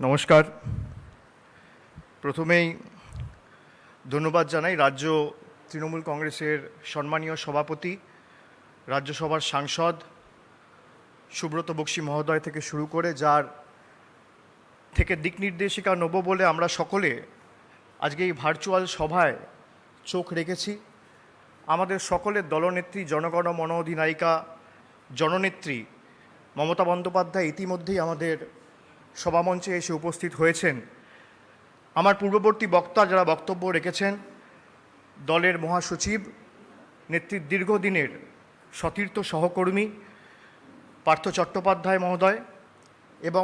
নমস্কার। প্রথমেই ধন্যবাদ জানাই রাজ্য তৃণমূল কংগ্রেসের সম্মানীয় সভাপতি, রাজ্যসভার সাংসদ সুব্রত বক্সী মহোদয় থেকে শুরু করে, যার থেকে দিক নির্দেশিকা নেব বলে আমরা সকলে আজকে এই ভার্চুয়াল সভায় চোখ রেখেছি। আমাদের সকলের দলনেত্রী, জনগণ মন অধিনায়িকা, জননেত্রী মমতা বন্দ্যোপাধ্যায় ইতিমধ্যেই আমাদের সভামঞ্চে এসে উপস্থিত হয়েছেন। আমার পূর্ববর্তী বক্তা যারা বক্তব্য রেখেছেন, দলের মহাসচিব, নেত্রীর দীর্ঘদিনের সতীর্থ সহকর্মী পার্থ চট্টোপাধ্যায় মহোদয় এবং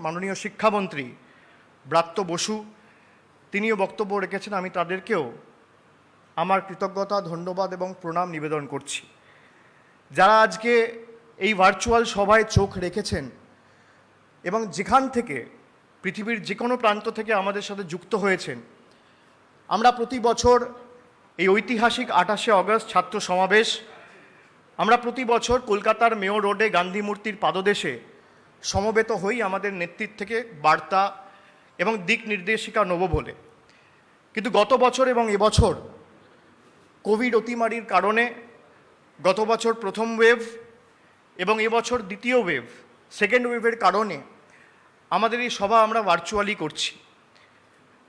মাননীয় শিক্ষামন্ত্রী ব্রাত্য বসু, তিনিও বক্তব্য রেখেছেন। আমি তাদেরকেও আমার কৃতজ্ঞতা, ধন্যবাদ এবং প্রণাম নিবেদন করছি। যারা আজকে এই ভার্চুয়াল সভায় চোখ রেখেছেন এবং যেখান থেকে, পৃথিবীর যে কোনো প্রান্ত থেকে আমাদের সাথে যুক্ত হয়েছেন। আমরা প্রতি বছর এই ঐতিহাসিক 28শে অগস্ট ছাত্র সমাবেশ, আমরা প্রতি বছর কলকাতার মেয়ো রোডে গান্ধী মূর্তির পাদদেশে সমবেত হই আমাদের নেতৃত্ব থেকে বার্তা এবং দিক নির্দেশিকা নেব বলে। কিন্তু গত বছর এবং এবছর কোভিড অতিমারির কারণে, গত বছর প্রথম ওয়েভ এবং এবছর দ্বিতীয় ওয়েভ, সেকেন্ড ওয়েভের কারণে আমাদের এই সভা আমরা ভার্চুয়ালি করছি।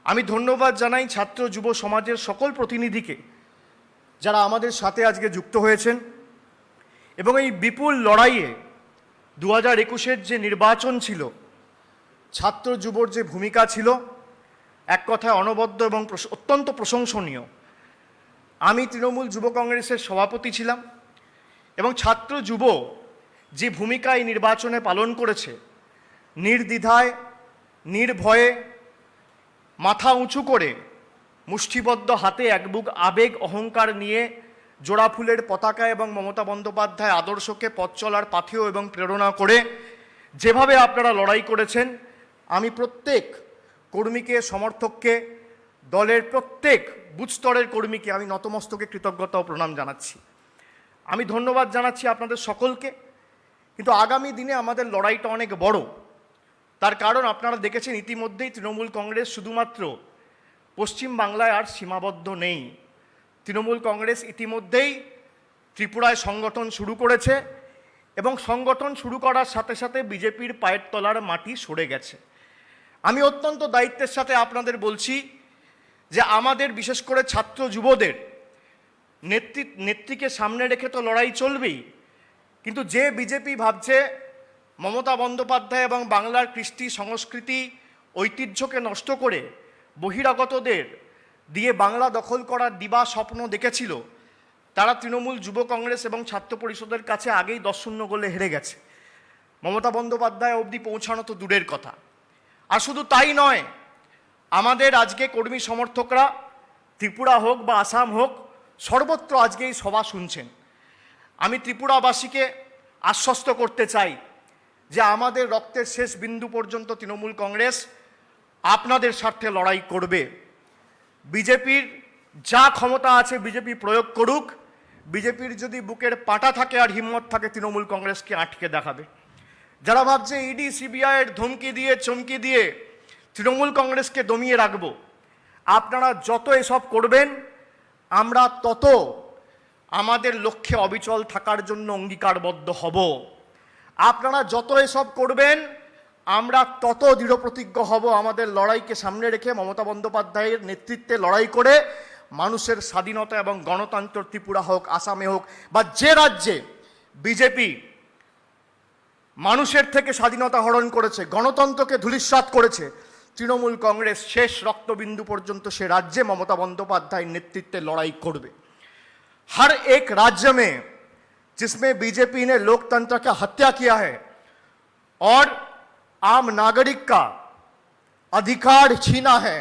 আমি ধন্যবাদ জানাই ছাত্র যুব সমাজের সকল প্রতিনিধিকে যারা আমাদের সাথে আজকে যুক্ত হয়েছেন এবং এই বিপুল লড়াইয়ে 2021-এর যে নির্বাচন ছিল, ছাত্র যুবর যে ভূমিকা ছিল, এক কথায় অনবদ্য এবং অত্যন্ত প্রশংসনীয়। আমি তৃণমূল যুব কংগ্রেসের সভাপতি ছিলাম এবং ছাত্র যুব যে ভূমিকা এই নির্বাচনে পালন করেছে, নির্দ্বিধায়, নির্ভয়ে, মাথা উঁচু করে, মুষ্টিবদ্ধ হাতে এক বুক আবেগ অহংকার নিয়ে জোড়া ফুলের পতাকা এবং মমতা বন্দ্যোপাধ্যায় আদর্শকে পথ চলার পাথেয় এবং প্রেরণা করে যেভাবে আপনারা লড়াই করেছেন, আমি প্রত্যেক কর্মীকে, সমর্থককে, দলের প্রত্যেক বুথ স্তরের কর্মীকে আমি নতমস্তকে কৃতজ্ঞতা ও প্রণাম জানাচ্ছি। আমি ধন্যবাদ জানাচ্ছি আপনাদের সকলকে। কিন্তু আগামী দিনে আমাদের লড়াইটা অনেক বড়। তার কারণ আপনারা দেখেছেন ইতিমধ্যেই তৃণমূল কংগ্রেস শুধুমাত্র পশ্চিম বাংলায় আর সীমাবদ্ধ নেই। তৃণমূল কংগ্রেস ইতিমধ্যেই ত্রিপুরায় সংগঠন শুরু করেছে এবং সংগঠন শুরু করার সাথে সাথে বিজেপির পায়ের তলার মাটি সরে গেছে। আমি অত্যন্ত দায়িত্বের সাথে আপনাদের বলছি যে আমাদের, বিশেষ করে ছাত্র যুবদের নেত্রীকে সামনে রেখে তো লড়াই চলবেই, কিন্তু যে বিজেপি ভাবছে মমতা বন্দ্যোপাধ্যায় এবং বাংলার কৃষ্টি, সংস্কৃতি, ঐতিহ্যকে নষ্ট করে বহিরাগতদের দিয়ে বাংলা দখল করার দিবা স্বপ্ন দেখেছিল, তারা তৃণমূল যুব কংগ্রেস এবং ছাত্র পরিষদের কাছে আগেই 10-0 গোলে হেরে গেছে। মমতা বন্দ্যোপাধ্যায় অবধি পৌঁছানো তো দূরের কথা। আর শুধু তাই নয়, আমাদের আজকে কর্মী সমর্থকরা ত্রিপুরা হোক বা আসাম হোক, সর্বত্র আজকে এই সভা শুনছেন। আমি ত্রিপুরাবাসীকে আশ্বস্ত করতে চাই যে আমাদের রক্তের শেষ বিন্দু পর্যন্ত তৃণমূল কংগ্রেস আপনাদের স্বার্থে লড়াই করবে। বিজেপির যা ক্ষমতা আছে বিজেপি প্রয়োগ করুক। বিজেপির যদি বুকের পাটা থাকে আর হিম্মত থাকে, তৃণমূল কংগ্রেসকে আটকে দেখাবে। যারা ভাবছে ইডি সিবিআইয়ের ধমকি দিয়ে, চমকি দিয়ে তৃণমূল কংগ্রেসকে দমিয়ে রাখব, আপনারা যত এসব করবেন আমরা তত আমাদের লক্ষ্যে অবিচল থাকার জন্য অঙ্গীকারবদ্ধ হব। আপনারা যত এসব করবেন আমরা তত দৃঢ়প্রতিজ্ঞ হব আমাদের লড়াইকে সামনে রেখে মমতা বন্দ্যোপাধ্যায়ের নেতৃত্বে লড়াই করে মানুষের স্বাধীনতা এবং গণতন্ত্র, ত্রিপুরা হোক, আসামে হোক বা যে রাজ্যে বিজেপি মানুষের থেকে স্বাধীনতা হরণ করেছে, গণতন্ত্রকে ধূলিসাৎ করেছে, তৃণমূল কংগ্রেস শেষ রক্তবিন্দু পর্যন্ত সে রাজ্যে মমতা বন্দ্যোপাধ্যায়ের নেতৃত্বে লড়াই করবে। हर एक राज्य में जिसमें बीजेपी ने लोकतंत्र का हत्या किया है और आम नागरिक का अधिकार छीना है,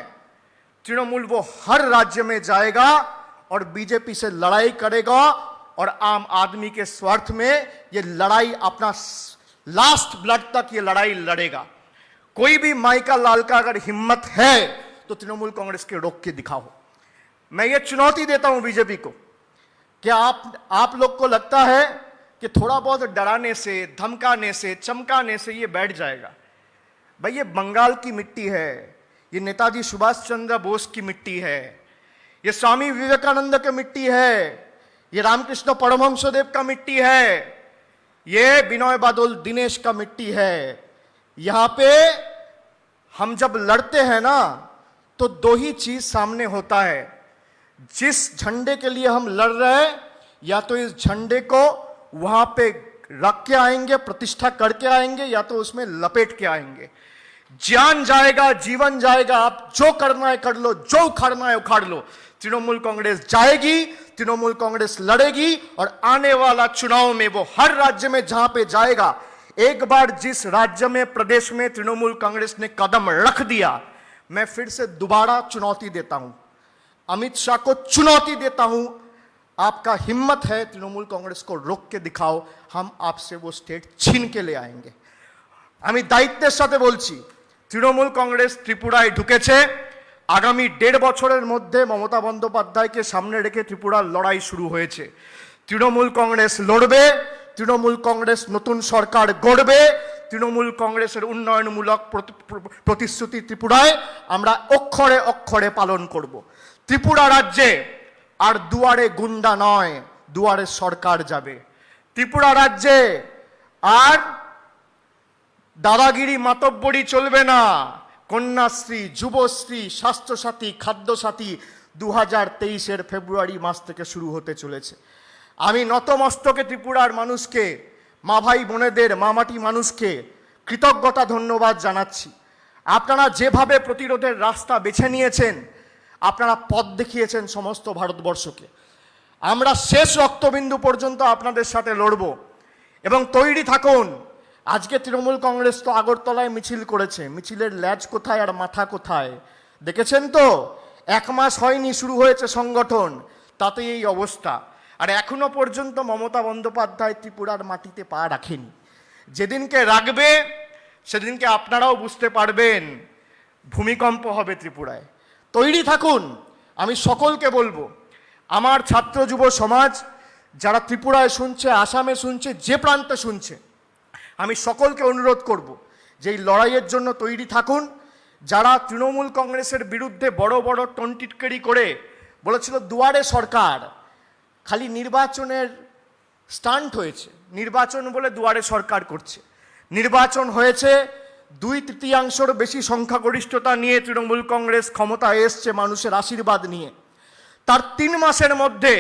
तृणमूल वो हर राज्य में जाएगा और बीजेपी से लड़ाई करेगा और आम आदमी के स्वार्थ में ये लड़ाई, अपना लास्ट ब्लड तक ये लड़ाई लड़ेगा। कोई भी माइका लाल का अगर हिम्मत है तो तृणमूल कांग्रेस के रोक के दिखाओ। मैं ये चुनौती देता हूं बीजेपी को। क्या आप लोग को लगता है कि थोड़ा बहुत डराने से, धमकाने से, चमकाने से ये बैठ जाएगा? भाई ये बंगाल की मिट्टी है, ये नेताजी सुभाष चंद्र बोस की मिट्टी है, ये स्वामी विवेकानंद की मिट्टी है, ये रामकृष्ण परमहंसदेव का मिट्टी है, ये बिनोय बादल दिनेश का मिट्टी है। यहां पे हम जब लड़ते हैं ना तो दो ही चीज सामने होता है, जिस झंडे के लिए हम लड़ रहे हैं या तो इस झंडे को वहां पे रख के आएंगे, प्रतिष्ठा करके आएंगे, या तो उसमें लपेट के आएंगे। जान जाएगा, जीवन जाएगा, आप जो करना है कर लो, जो उखाड़ना है उखाड़ लो। तृणमूल कांग्रेस जाएगी, तृणमूल कांग्रेस लड़ेगी और आने वाला चुनाव में वो हर राज्य में जहां पे जाएगा, एक बार जिस राज्य में, प्रदेश में तृणमूल कांग्रेस ने कदम रख दिया, मैं फिर से दोबारा चुनौती देता हूं, अमित शाह को चुनौती देता हूं, आपका हिम्मत है तृणमूल कांग्रेस को रोक के दिखाओ, हम आपसे वो स्टेट छीन के ले आएंगे। আমি দায়িত্বের সাথে বলছি, তৃণমূল কংগ্রেস ত্রিপুরায় ঢুকেছে। আগামী 1.5 বছরের মধ্যে মমতা বন্দ্যোপাধ্যায়কে সামনে রেখে ত্রিপুরার লড়াই শুরু হয়েছে। তৃণমূল কংগ্রেস লড়বে, তৃণমূল কংগ্রেস নতুন সরকার গড়বে, তৃণমূল কংগ্রেসের উন্নয়নমূলক প্রতিশ্রুতি ত্রিপুরায় আমরা অক্ষরে অক্ষরে পালন করব। ত্রিপুরা রাজ্যে আর দুয়ারে গুন্ডা নয়, দুয়ারে সরকার যাবে। ত্রিপুরা রাজ্যে আর দাদাগিরি মাতব্বরি চলবে না। কন্যাশ্রী, যুবশ্রী, স্বাস্থ্যসাথী, খাদ্যসাথী 2023-এর ফেব্রুয়ারি মাস থেকে শুরু হতে চলেছে। আমি নতমস্তকে ত্রিপুরার মানুষকে, মা ভাই বোনেদের, মামাটি মানুষকে কৃতজ্ঞতা ধন্যবাদ জানাচ্ছি। আপনারা যেভাবে প্রতিরোধের রাস্তা বেছে নিয়েছেন, আপনারা পথ দেখিয়েছেন সমস্ত ভারতবর্ষকে। আমরা শেষ রক্তবিন্দু পর্যন্ত আপনাদের সাথে লড়ব এবং তৈরি থাকুন। আজকে তৃণমূল কংগ্রেস তো আগরতলায় মিছিল করেছে, মিছিলের ল্যাজ কোথায় আর মাথা কোথায় দেখেছেন তো? 1 মাস হয়নি শুরু হয়েছে সংগঠন, তাতে এই অবস্থা। আর এখনো পর্যন্ত মমতা বন্দ্যোপাধ্যায় ত্রিপুরার মাটিতে পা রাখেনি। যেদিনকে রাখবে সেদিনকে আপনারাও বুঝতে পারবেন ভূমিকম্প হবে ত্রিপুরায়। তৈরি থাকুন। আমি সকলকে বলবো, আমার ছাত্র যুব সমাজ যারা ত্রিপুরায় শুনছে, আসামে শুনছে, যে প্রান্তে শুনছে, আমি সকলকে অনুরোধ করব যে এই লড়াইয়ের জন্য তৈরি থাকুন। যারা তৃণমূল কংগ্রেসের বিরুদ্ধে বড় বড় টন্টিটকেরি করে বলেছিল দুয়ারে সরকার, খালি নির্বাচনের স্টান্ট হয়েছে, নির্বাচন বলে দুয়ারে সরকার করছে। নির্বাচন হয়েছে 2/3 বেশি সংখ্যাগরিষ্ঠতা নিয়ে তৃণমূল কংগ্রেস ক্ষমতায় এসছে মানুষের আশীর্বাদ নিয়ে। তার 3 মাসের মধ্যে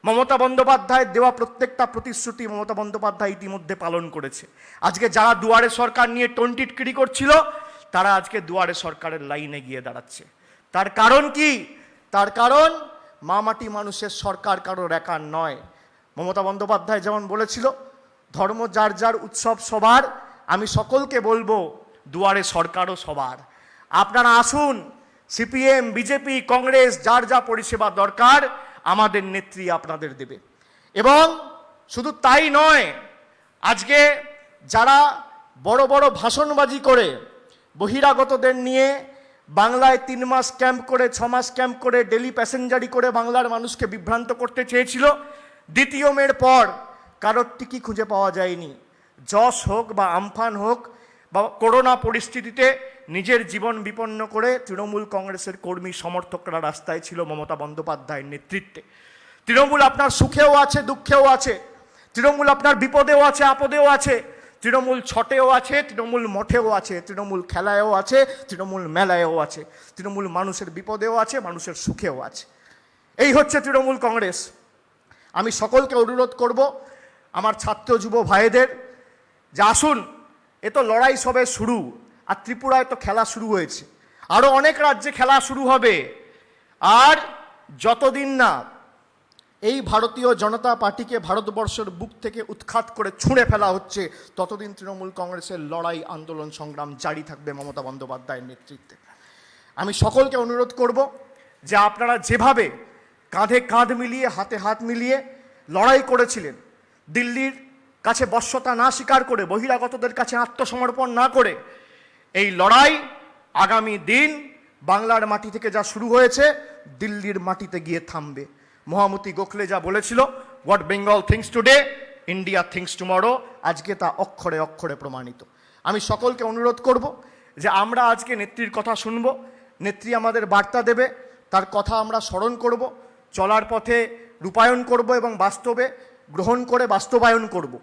মমতা বন্দ্যোপাধ্যায়ের দেওয়া প্রত্যেকটা প্রতিশ্রুতি মমতা বন্দ্যোপাধ্যায় ইতিমধ্যে পালন করেছে। আজকে যারা দুয়ারে সরকার নিয়ে টন্টিটকিরি করছিল, তারা আজকে দুয়ারে সরকারের লাইনে গিয়ে দাঁড়াচ্ছে। তার কারণ কি? তার কারণ মা মাটি মানুষের সরকার কারোর একার নয়। মমতা বন্দ্যোপাধ্যায় যেমন বলেছিল, ধর্ম যার যার, উৎসব সবার। আমি সকলকে বলবো, দুয়ারে সরকারও সবার। আপনারা আসুন, সিপিএম, বিজেপি, কংগ্রেস, যার যা পরিষেবা দরকার আমাদের নেত্রী আপনাদের দেবে। এবং শুধু তাই নয়, আজকে যারা বড় বড় ভাষণবাজি করে বহিরাগতদের নিয়ে বাংলায় 3 মাস ক্যাম্প করে, 6 মাস ক্যাম্প করে, ডেলি প্যাসেঞ্জারি করে বাংলার মানুষকে বিভ্রান্ত করতে চেয়েছিল, দ্বিতীয় মের পর কারোর টিকি খুঁজে পাওয়া যায়নি। যশ হোক বা আমফান হোক বা করোনা পরিস্থিতিতে নিজের জীবন বিপন্ন করে তৃণমূল কংগ্রেসের কর্মী সমর্থকরা রাস্তায় ছিল মমতা বন্দ্যোপাধ্যায়ের নেতৃত্বে। তৃণমূল আপনার সুখেও আছে, দুঃখেও আছে। তৃণমূল আপনার বিপদেও আছে, আপদেও আছে। তৃণমূল ছটেও আছে, তৃণমূল মঠেও আছে, তৃণমূল খেলায়ও আছে, তৃণমূল মেলায়ও আছে। তৃণমূল মানুষের বিপদেও আছে, মানুষের সুখেও আছে। এই হচ্ছে তৃণমূল কংগ্রেস। আমি সকলকে অনুরোধ করব, আমার ছাত্র যুব ভাইদের, যে আসুন, এ তো লড়াই সবে শুরু। আর ত্রিপুরায় তো খেলা শুরু হয়েছে, আরও অনেক রাজ্যে খেলা শুরু হবে। আর যতদিন না এই ভারতীয় জনতা পার্টিকে ভারতবর্ষের বুক থেকে উৎখাত করে ছুঁড়ে ফেলা হচ্ছে, ততদিন তৃণমূল কংগ্রেসের লড়াই, আন্দোলন, সংগ্রাম জারি থাকবে মমতা বন্দ্যোপাধ্যায়ের নেতৃত্বে। আমি সকলকে অনুরোধ করব যে আপনারা যেভাবে কাঁধে কাঁধ মিলিয়ে, হাতে হাত মিলিয়ে লড়াই করেছিলেন, দিল্লির কাছে বশ্যতা না স্বীকার করে, বহিরাগতদের কাছে আত্মসমর্পণ না করে, এই লড়াই আগামী দিন বাংলার মাটি থেকে যা শুরু হয়েছে দিল্লির মাটিতে গিয়ে থামবে। মহামতি গোখলে যা বলেছিল, what Bengal things today, India things tomorrow, আজকে তা অক্ষরে অক্ষরে প্রমাণিত। আমি সকলকে অনুরোধ করব যে আমরা আজকে নেত্রীর কথা শুনব, নেত্রী আমাদের বার্তা দেবে, তার কথা আমরা স্মরণ করব, চলার পথে রূপায়ণ করব এবং বাস্তবে গ্রহণ করে বাস্তবায়ন করব।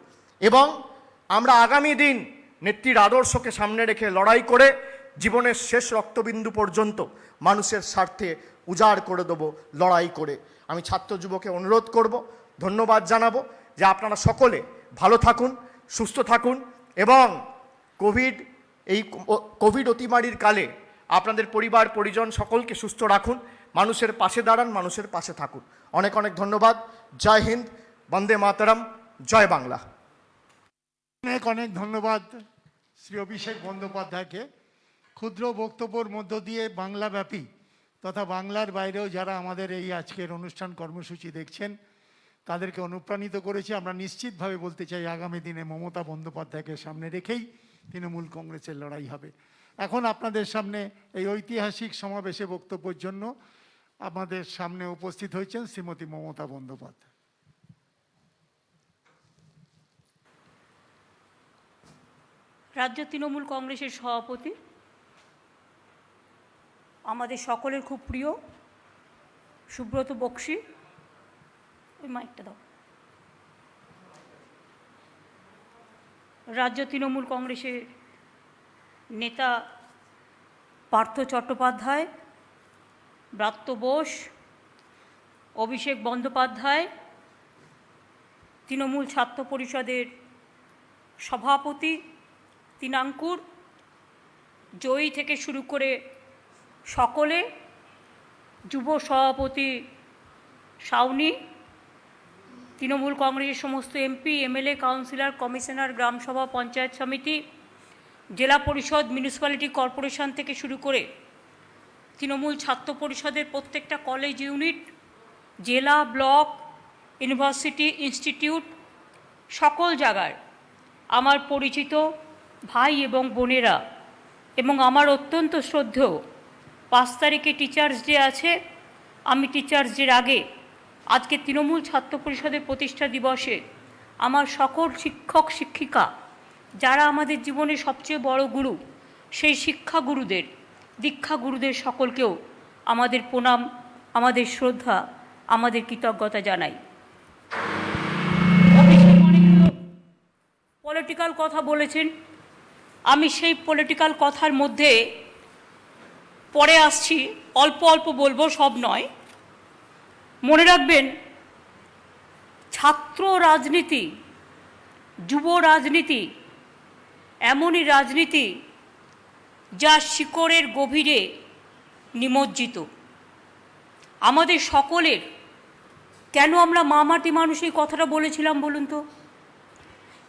এবং আমরা আগামী দিন নেত্রীর আদর্শকে সামনে রেখে লড়াই করে জীবনের শেষ রক্তবিন্দু পর্যন্ত মানুষের স্বার্থে উজাড় করে দেব লড়াই করে। আমি ছাত্র যুবকে অনুরোধ করব, ধন্যবাদ জানাবো যে আপনারা সকলে ভালো থাকুন, সুস্থ থাকুন এবং কোভিড অতিমারির কালে আপনাদের পরিবার পরিজন সকলকে সুস্থ রাখুন, মানুষের পাশে দাঁড়ান, মানুষের পাশে থাকুন। অনেক অনেক ধন্যবাদ। জয় হিন্দ, বন্দে মাতরম, জয় বাংলা। অনেক অনেক ধন্যবাদ শ্রী অভিষেক বন্দ্যোপাধ্যায়কে। ক্ষুদ্র বক্তব্যের মধ্য দিয়ে বাংলাব্যাপী তথা বাংলার বাইরেও যারা আমাদের এই আজকের অনুষ্ঠান কর্মসূচি দেখছেন তাদেরকে অনুপ্রাণিত করেছে। আমরা নিশ্চিতভাবে বলতে চাই আগামী দিনে মমতা বন্দ্যোপাধ্যায়কে সামনে রেখেই তৃণমূল কংগ্রেসের লড়াই হবে। এখন আপনাদের সামনে এই ঐতিহাসিক সমাবেশে বক্তব্যের জন্য আমাদের সামনে উপস্থিত হয়েছেন শ্রীমতী মমতা বন্দ্যোপাধ্যায়। রাজ্য তৃণমূল কংগ্রেসের সভাপতি, আমাদের সকলের খুব প্রিয় সুব্রত বক্সী, ওই মাইকটা দাও। রাজ্য তৃণমূল কংগ্রেসের নেতা পার্থ চট্টোপাধ্যায়, ব্রাত্য বোস, অভিষেক বন্দ্যোপাধ্যায়, তৃণমূল ছাত্র পরিষদের সভাপতি তিনাঙ্কুর, জয়ী থেকে শুরু করে সকলে, যুব সভাপতি সাউনি, তৃণমূল কংগ্রেসের সমস্ত এমপি, এমএলএ, কাউন্সিলর, কমিশনার, গ্রামসভা, পঞ্চায়েত সমিতি, জেলা পরিষদ, মিউনিসিপ্যালিটি কর্পোরেশন থেকে শুরু করে তৃণমূল ছাত্র পরিষদের প্রত্যেকটা কলেজ ইউনিট, জেলা, ব্লক, ইউনিভার্সিটি, ইনস্টিটিউট, সকল জায়গায় আমার পরিচিত ভাই এবং বোনেরা এবং আমার অত্যন্ত শ্রদ্ধেয় 5 তারিখে টিচার্স ডে আছে। আমি টিচার্স ডের আগে আজকে তৃণমূল ছাত্র পরিষদের প্রতিষ্ঠা দিবসে আমার সকল শিক্ষক শিক্ষিকা যারা আমাদের জীবনে সবচেয়ে বড় গুরু, সেই শিক্ষাগুরুদের, দীক্ষাগুরুদের সকলকেও আমাদের প্রণাম, আমাদের শ্রদ্ধা, আমাদের কৃতজ্ঞতা জানাই। অভিষেক অনেকগুলো পলিটিক্যাল কথা বলেছেন, আমি সেই পলিটিক্যাল কথার মধ্যে পরে আসছি, অল্প অল্প বলবো, সব নয়। মনে রাখবেন, ছাত্র রাজনীতি, যুব রাজনীতি এমনই রাজনীতি যা শিকড়ের গভীরে নিমজ্জিত। আমাদের সকলের, কেন আমরা মামাটি মানুষ এই কথাটা বলেছিলাম বলুন তো?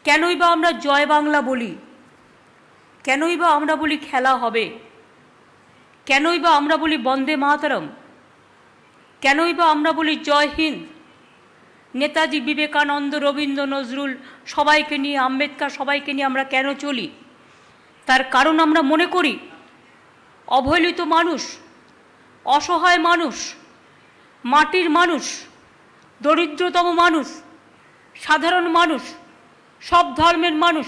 কেনই বা আমরা জয় বাংলা বলি? কেনই বা আমরা বলি খেলা হবে? কেনই বা আমরা বলি বন্দে মাতরম? কেনই বা আমরা বলি জয় হিন্দ? নেতাজি, বিবেকানন্দ, রবীন্দ্র, নজরুল সবাইকে নিয়ে, আম্বেদকর সবাইকে নিয়ে আমরা কেন চলি? তার কারণ আমরা মনে করি অবহেলিত মানুষ, অসহায় মানুষ, মাটির মানুষ, দরিদ্রতম মানুষ, সাধারণ মানুষ, সব ধর্মের মানুষ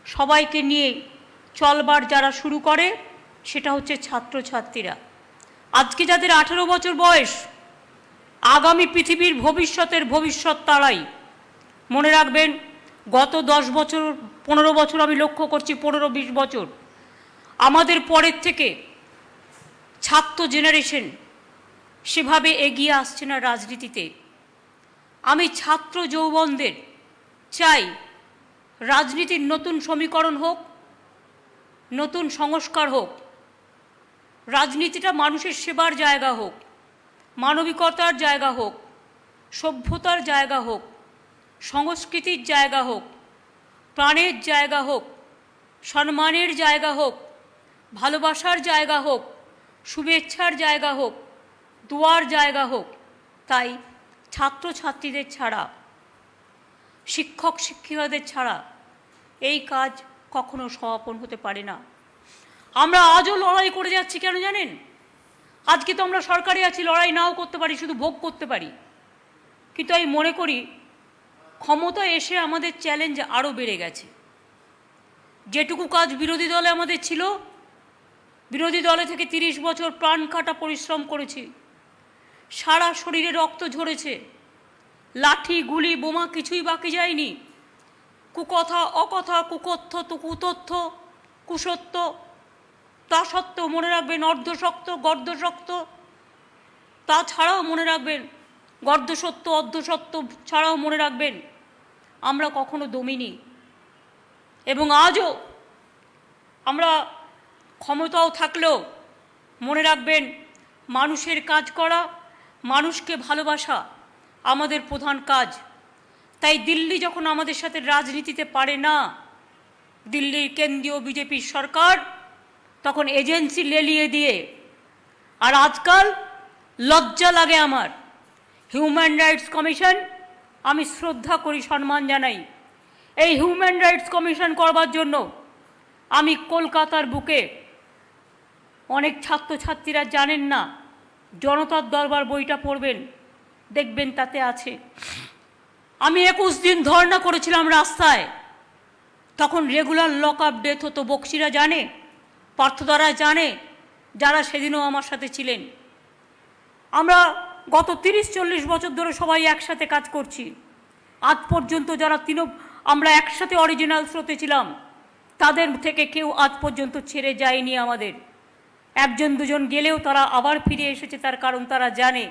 সবাইকে নিয়ে চলবার যারা শুরু করে সেটা হচ্ছে ছাত্রছাত্রীরা। আজকে যাদের 18 বছর বয়স, আগামী পৃথিবীর ভবিষ্যতের ভবিষ্যৎ তারাই। মনে রাখবেন, গত 10 বছর 15 বছর আমি লক্ষ্য করছি, 15-20 বছর আমাদের পরের থেকে ছাত্র জেনারেশন সেভাবে এগিয়ে আসছে না রাজনীতিতে। আমি ছাত্র যৌবনদের চাই রাজনীতির নতুন সমীকরণ হোক, নতুন সংস্কার হোক, রাজনীতিটা মানুষের সেবার জায়গা হোক, মানবিকতার জায়গা হোক, সভ্যতার জায়গা হোক, সংস্কৃতির জায়গা হোক, প্রাণের জায়গা হোক, সম্মানের জায়গা হোক, ভালোবাসার জায়গা হোক, শুভেচ্ছার জায়গা হোক, দোয়ার জায়গা হোক। তাই ছাত্রছাত্রীদের ছাড়া, শিক্ষক শিক্ষিকাদের ছাড়া এই কাজ কখনো সমাপন হতে পারে না। আমরা আজও লড়াই করে যাচ্ছি, কেন জানেন? আজকে তো আমরা সরকারে আছি, লড়াই নাও করতে পারি, শুধু ভোগ করতে পারি। কিন্তু আমি মনে করি ক্ষমতা এসে আমাদের চ্যালেঞ্জ আরও বেড়ে গেছে। যেটুকু কাজ বিরোধী দলে আমাদের ছিল বিরোধী দলে থেকে 30 বছর প্রাণ কাটা পরিশ্রম করেছি, সারা শরীরে রক্ত ঝরেছে, লাঠি গুলি বোমা কিছুই বাকি যায়নি, কুকথা অকথা কুকথ্য কুতথ্য কুসত্য, তা সত্ত্বেও মনে রাখবেন অর্ধশক্ত গর্ধশক্ত, তাছাড়াও মনে রাখবেন গর্ধসত্য অর্ধসত্য ছাড়াও মনে রাখবেন আমরা কখনো দমিনি। এবং আজও আমরা ক্ষমতাও থাকলেও মনে রাখবেন মানুষের কাজ করা, মানুষকে ভালোবাসা আমাদের প্রধান কাজ। তাই দিল্লি যখন আমাদের সাথে রাজনীতিতে পারে না, দিল্লির কেন্দ্রীয় বিজেপির সরকার তখন এজেন্সি লেলিয়ে দিয়ে, আর আজকাল লজ্জা লাগে আমার, হিউম্যান রাইটস কমিশন আমি শ্রদ্ধা করি, সম্মান জানাই, এই হিউম্যান রাইটস কমিশন করবার জন্য আমি কলকাতার বুকে, অনেক ছাত্রছাত্রীরা জানেন না, জনতার দরবার বইটা পড়বেন, দেখবেন তাতে আছে। আমি 21 দিন ধর্ণা করেছিলাম রাস্তায়, তখন রেগুলার লক আপ ডেথ হতো, বক্সিরা জানে, পার্থদারা জানে, যারা সেদিনও আমার সাথে ছিলেন। আমরা গত 30-40 বছর ধরে সবাই একসাথে কাজ করছি। আজ পর্যন্ত যারা আমরা একসাথে অরিজিনাল স্রোতে ছিলাম, তাদের থেকে কেউ আজ পর্যন্ত ছেড়ে যায়নি আমাদের। একজন দুজন গেলেও তারা আবার ফিরে এসেছে, তার কারণ তারা জানে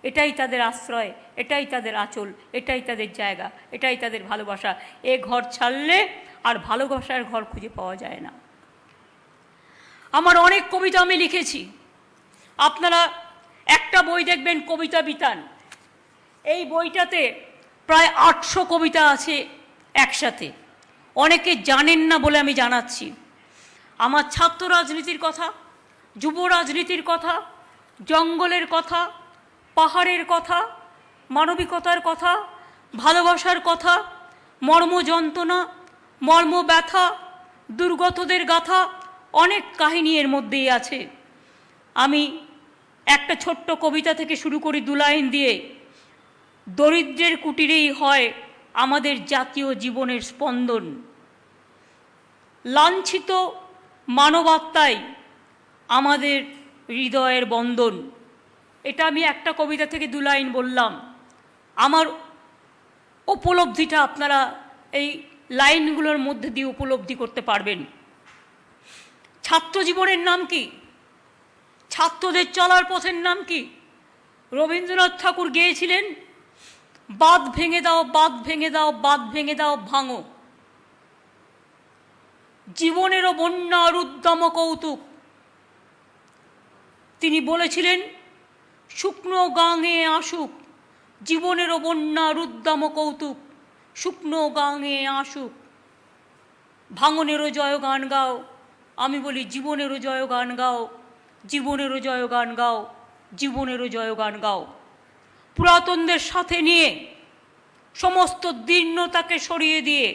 এটাই তাদের আশ্রয়, এটাই তাদের আঁচল, এটাই তাদের জায়গা, এটাই তাদের ভালোবাসা। এ ঘর ছাড়লে আর ভালোবাসার ঘর খুঁজে পাওয়া যায় না। আমার অনেক কবিতা আমি লিখেছি, আপনারা একটা বই দেখবেন কবিতা বিতান, এই বইটাতে প্রায় 800 কবিতা আছে একসাথে। অনেকে জানেন না বলে আমি জানাচ্ছি। আমার ছাত্র রাজনীতির কথা, যুব রাজনীতির কথা, জঙ্গলের কথা, পাহাড়ের কথা, মানবিকতার কথা, ভালোবাসার কথা, মর্ম যন্ত্রণা, মর্ম ব্যথা, দুর্গতদের গাথা, অনেক কাহিনী এর মধ্যেই আছে। আমি একটা ছোট্ট কবিতা থেকে শুরু করি 2 লাইন দিয়ে। দরিদ্রের কুটিরেই হয় আমাদের জাতীয় জীবনের স্পন্দন, লাঞ্ছিত মানবাত্মাই আমাদের হৃদয়ের বন্ধন। এটা আমি একটা কবিতা থেকে 2 লাইন বললাম। আমার উপলব্ধিটা আপনারা এই লাইনগুলোর মধ্যে দিয়ে উপলব্ধি করতে পারবেন। ছাত্র জীবনের নাম কি? ছাত্রদের চলার পথের নাম কি? রবীন্দ্রনাথ ঠাকুর গেয়েছিলেন, বাঁধ ভেঙে দাও, বাঁধ ভেঙে দাও, বাঁধ ভেঙে দাও, ভাঙো। জীবনেরও বন্যা রুদ্দাম কৌতুক। তিনি বলেছিলেন, শুকনো গাঙে আসুক, জীবনেরও বন্যা রুদ্দাম কৌতুক, শুকনো গাঙে আসুক। ভাঙনেরও জয়গান গাও, আমি বলি জীবনেরও জয়গান গাও, জীবনেরও জয়গান গাও, জীবনেরও জয়গান গাও। পুরাতনদের সাথে নিয়ে সমস্ত দীর্ণতাকে সরিয়ে দিয়ে,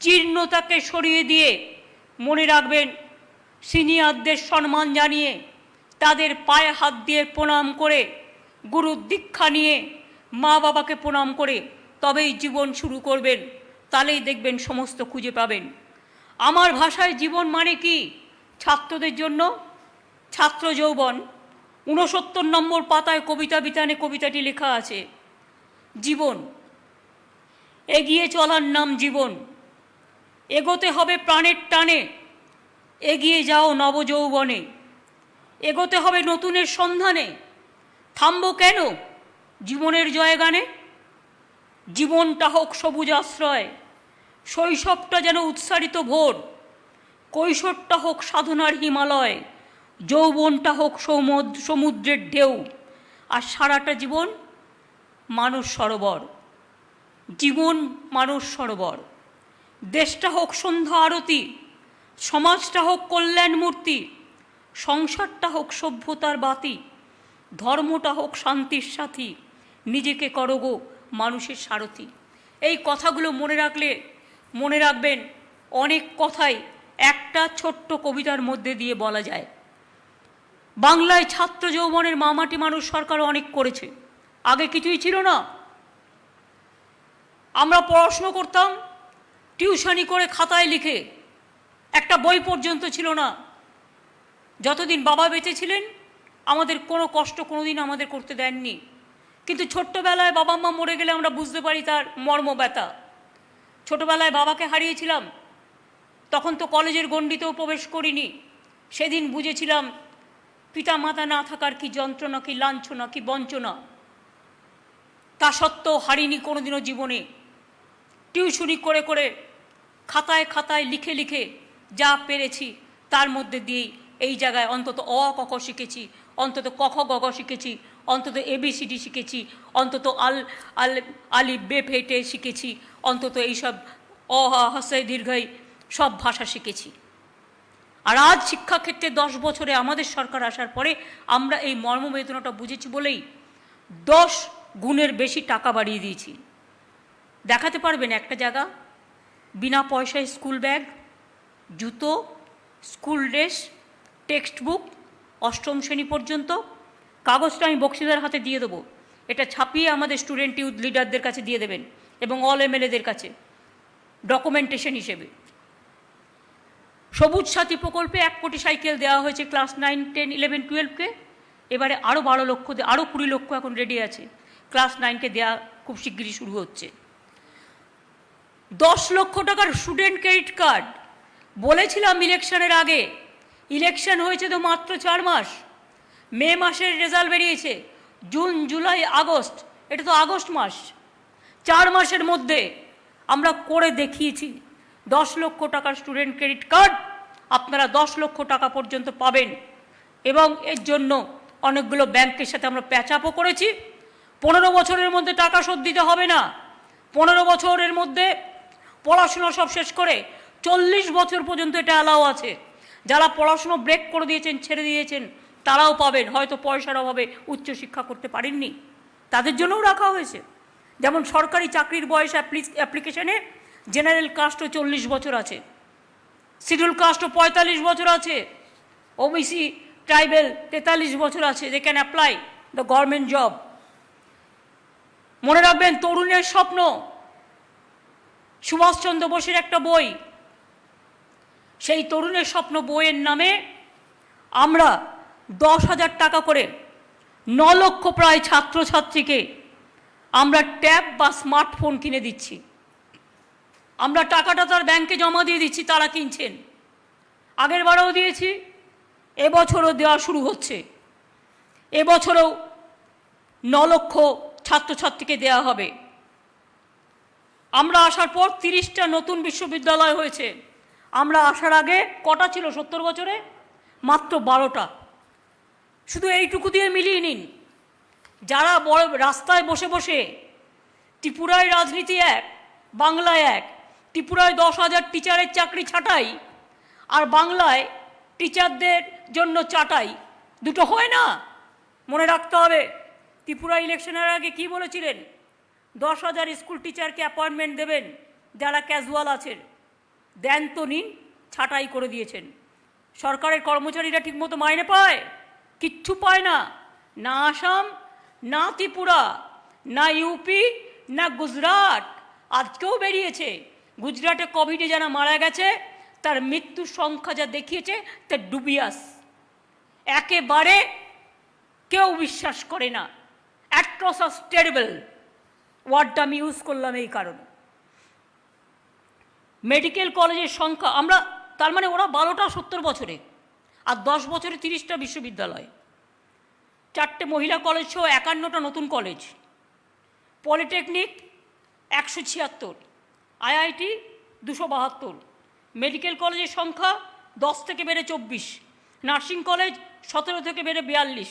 জীর্ণতাকে সরিয়ে দিয়ে মনে রাখবেন সিনিয়রদের সম্মান জানিয়ে, তাদের পায়ে হাত দিয়ে প্রণাম করে, গুরুর দীক্ষা নিয়ে, মা বাবাকে প্রণাম করে তবেই জীবন শুরু করবেন, তাহলেই দেখবেন সমস্ত খুঁজে পাবেন। আমার ভাষায় জীবন মানে কি? ছাত্রদের জন্য ছাত্র যৌবন, 69 নম্বর পাতায় কবিতা বিতানে কবিতাটি লেখা আছে। জীবন, এগিয়ে চলার নাম জীবন, এগোতে হবে প্রাণের টানে, এগিয়ে যাও নবযৌবনে, এগোতে হবে নতুনের সন্ধানে, থামবো কেন জীবনের জয়গানে? জীবনটা হোক সবুজ আশ্রয়, শৈশবটা যেন উৎসারিত ভোর, কৈশোরটা হোক সাধনার হিমালয়, যৌবনটা হোক সমুদ্রের ঢেউ, আর সারাটা জীবন মানস সরোবর। জীবন মানস সরোবর। দেশটা হোক সন্ধ্যা আরতি, সমাজটা হোক কল্যাণ মূর্তি, সংসারটা হোক সভ্যতার বাতি, ধর্মটা হোক শান্তির সাথী, নিজেকে করো গো মানুষের সারথি। এই কথাগুলো মনে রাখলে মনে রাখবেন অনেক কথাই একটা ছোট্ট কবিতার মধ্যে দিয়ে বলা যায়। বাংলায় ছাত্র যৌবনের মামাটি মানুষ সরকার অনেক করেছে, আগে কিছুই ছিল না। আমরা পড়াশুনো করতাম টিউশনি করে খাতায় লিখে, একটা বই পর্যন্ত ছিল না। যতদিন বাবা বেঁচে ছিলেন আমাদের কোনো কষ্ট কোনোদিন আমাদের করতে দেননি, কিন্তু ছোট্টবেলায় বাবা মা মরে গেলে আমরা বুঝতে পারি তার মর্ম ব্যথা। ছোটোবেলায় বাবাকে হারিয়েছিলাম, তখন তো কলেজের গণ্ডিতেও প্রবেশ করিনি, সেদিন বুঝেছিলাম পিতা মাতা না থাকার কি যন্ত্রণা, কি লাঞ্ছনা, কি বঞ্চনা। তা সত্ত্বেও হারিনি কোনোদিনও জীবনে। টিউশনি করে করে খাতায় খাতায় লিখে লিখে যা পেরেছি তার মধ্যে দিয়েই এই জায়গায় অন্তত অ ক খ শিখেছি, অন্তত ক খ গ ঘ শিখেছি, অন্তত এবিসিডি শিখেছি, অন্তত আলিফ বে ফেটে শিখেছি, অন্তত এইসব অ হস্যই দীর্ঘই সব ভাষা শিখেছি। আর আজ শিক্ষাক্ষেত্রে 10 বছরে আমাদের সরকার আসার পরে আমরা এই মর্মবেদনাটা বুঝেছি বলেই 10 গুণের বেশি টাকা বাড়িয়ে দিয়েছি। দেখাতে পারবেন একটা জায়গা বিনা পয়সায় স্কুল ব্যাগ, জুতো, স্কুল ড্রেস, টেক্সট বুক 8ম শ্রেণী পর্যন্ত? কাগজটা আমি বক্সিদার হাতে দিয়ে দেবো, এটা ছাপিয়ে আমাদের স্টুডেন্ট ইউথ লিডারদের কাছে দিয়ে দেবেন এবং অল এমএলএদের কাছে ডকুমেন্টেশন হিসেবে। সবুজ সাথী প্রকল্পে 1 কোটি সাইকেল দেওয়া হয়েছে ক্লাস 9, 10, 11, 12কে। এবারে আরও 12 লক্ষ, আরও 20 লক্ষ এখন রেডি আছে, ক্লাস 9কে দেওয়া খুব শিগগিরই শুরু হচ্ছে। 10 লক্ষ টাকার স্টুডেন্ট ক্রেডিট কার্ড বলেছিলাম ইলেকশনের আগে, ইলেকশন হয়েছে তো মাত্র 4 মাস, মে মাসের রেজাল্ট বেরিয়েছে, জুন জুলাই আগস্ট, এটা তো আগস্ট মাস, 4 মাসের মধ্যে আমরা করে দেখিয়েছি। 10 লক্ষ টাকার স্টুডেন্ট ক্রেডিট কার্ড আপনারা 10 লক্ষ টাকা পর্যন্ত পাবেন এবং এর জন্য অনেকগুলো ব্যাংকের সাথে আমরা প্যাচআপও করেছি। 15 বছরের মধ্যে টাকা শোধ দিতে হবে না, 15 বছরের মধ্যে পড়াশোনা সব শেষ করে 40 বছর পর্যন্ত এটা অ্যালাউ আছে। যারা পড়াশুনো ব্রেক করে দিয়েছেন, ছেড়ে দিয়েছেন, তারাও পাবেন, হয়তো পয়সার অভাবে উচ্চশিক্ষা করতে পারেননি, তাদের জন্যও রাখা হয়েছে। যেমন সরকারি চাকরির বয়স অ্যাপ্লিকেশনে জেনারেল কাস্টও 40 বছর আছে, শিডিউল কাস্টও 45 বছর আছে, ওবিসি ট্রাইবেল 43 বছর আছে, they can apply the government job. মনে রাখবেন তরুণের স্বপ্ন, সুভাষচন্দ্র বোসের একটা বই, সেই তরুণের স্বপ্ন বইয়ের নামে আমরা 10,000 টাকা করে 9 লক্ষ প্রায় ছাত্রছাত্রীকে আমরা ট্যাব বা স্মার্টফোন কিনে দিচ্ছি। আমরা টাকাটা তার ব্যাংকে জমা দিয়ে দিচ্ছি, তারা কিনছেন। আগের বারেও দিয়েছি, এবছরও দেওয়া শুরু হচ্ছে, এবছরও 9 লক্ষ ছাত্রছাত্রীকে দেওয়া হবে। আমরা আসার পর 30টা নতুন বিশ্ববিদ্যালয় হয়েছে। আমরা আসার আগে কটা ছিল 70 বছরে? মাত্র 12টা। শুধু এইটুকু দিয়ে মিলিয়ে নিন। যারা বড় রাস্তায় বসে বসে ত্রিপুরায় রাজনীতি এক, বাংলায় এক, ত্রিপুরায় 10,000 টিচারের চাকরি ছাঁটাই আর বাংলায় টিচারদের জন্য চাটাই, দুটো হয় না। মনে রাখতে হবে ত্রিপুরা ইলেকশনের আগে কি বলেছিলেন? 10,000 স্কুল টিচারকে অ্যাপয়েন্টমেন্ট দেবেন যারা ক্যাজুয়াল আছেন, দেন তো নিন, ছাঁটাই করে দিয়েছেন। সরকারের কর্মচারীরা ঠিকমতো মাইনে পায়? কিচ্ছু পায় না। না আসাম, না ত্রিপুরা, না ইউপি, না গুজরাট। আজকেও বেরিয়েছে গুজরাটে কোভিডে যারা মারা গেছে তার মৃত্যুর সংখ্যা যা দেখিয়েছে তা ডুবিয়াস, একেবারে কেউ বিশ্বাস করে না। অ্যাট্রোসাস টেরিবল ওয়ার্ডটা আমি ইউজ করলাম এই কারণে। মেডিকেল কলেজের সংখ্যা আমরা, তার মানে ওরা 12টা 70 বছরে আর 10 বছরে 30টা বিশ্ববিদ্যালয়, 4টে মহিলা কলেজ সহ 51টা নতুন কলেজ, পলিটেকনিক 176, আইআইটি 272, মেডিকেল কলেজের সংখ্যা 10 থেকে বেড়ে 24, নার্সিং কলেজ 17 থেকে বেড়ে 42,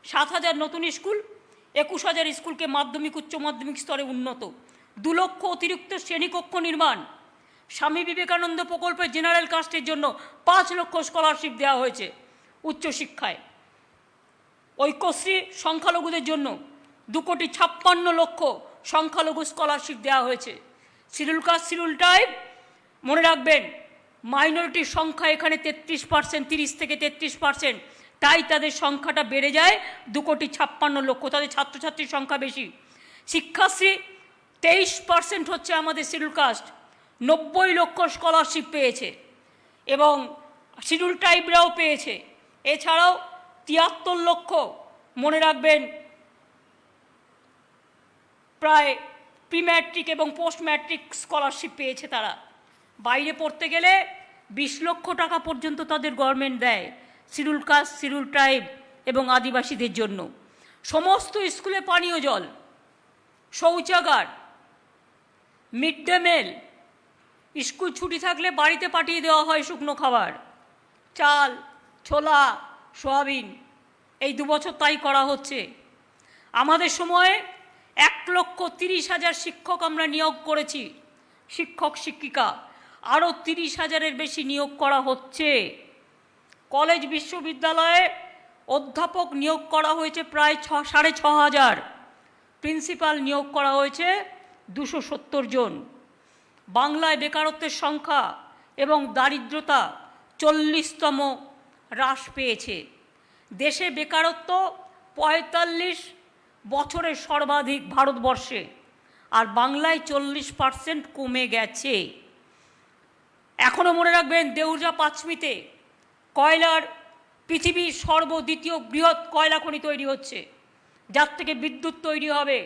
7,000 নতুন স্কুল, 21,000 স্কুলকে মাধ্যমিক উচ্চ মাধ্যমিক স্তরে উন্নত, 2 লক্ষ অতিরিক্ত শ্রেণীকক্ষ নির্মাণ, স্বামী বিবেকানন্দ প্রকল্পে জেনারেল কাস্টের জন্য 5 লক্ষ স্কলারশিপ দেওয়া হয়েছে উচ্চশিক্ষায়, ঐক্যশ্রী সংখ্যালঘুদের জন্য 2,56 লক্ষ সংখ্যালঘু স্কলারশিপ দেওয়া হয়েছে। শিডিউল কাস্ট শিডিউল ট্রাইব মনে রাখবেন মাইনরিটির সংখ্যা এখানে 33%, 30 থেকে 33%, তাই তাদের সংখ্যাটা বেড়ে যায় 2,56 লক্ষ, তাদের ছাত্রছাত্রীর সংখ্যা বেশি। শিক্ষাশ্রী 23% হচ্ছে আমাদের শিডিউল কাস্ট, 90 লক্ষ স্কলারশিপ পেয়েছে এবং শিডিউল ট্রাইবরাও পেয়েছে। এছাড়াও ৭৩ লক্ষ, মনে রাখবেন, প্রায় প্রি ম্যাট্রিক এবং পোস্ট ম্যাট্রিক স্কলারশিপ পেয়েছে তারা। বাইরে পড়তে গেলে 20 লক্ষ টাকা পর্যন্ত তাদের গভর্নমেন্ট দেয় শিডিউল কাস্ট, শিডিউল ট্রাইব এবং আদিবাসীদের জন্য। সমস্ত স্কুলে পানীয় জল, শৌচাগার, মিড ডে মিল, স্কুল ছুটি থাকলে বাড়িতে পাঠিয়ে দেওয়া হয় শুকনো খাবার, চাল, ছোলা, সয়াবিন। এই 2 বছর তাই করা হচ্ছে। আমাদের সময়ে 1,30,000 শিক্ষক আমরা নিয়োগ করেছি, শিক্ষক শিক্ষিকা। আরও 30,000-এর বেশি নিয়োগ করা হচ্ছে। কলেজ বিশ্ববিদ্যালয়ে অধ্যাপক নিয়োগ করা হয়েছে প্রায় 6,500। প্রিন্সিপাল নিয়োগ করা হয়েছে 270 জন। বাংলায় বেকারত্বের সংখ্যা এবং দারিদ্রতা 40তম হ্রাস পেয়েছে। দেশে বেকারত্ব 45 বছরের সর্বাধিক ভারতবর্ষে, আর বাংলায় 40% কমে গেছে। এখনও মনে রাখবেন, দেউরজা পাঁচমিতে কয়লার পৃথিবীর দ্বিতীয় বৃহৎ কয়লা খনি তৈরি হচ্ছে, যার থেকে বিদ্যুৎ তৈরি হবে,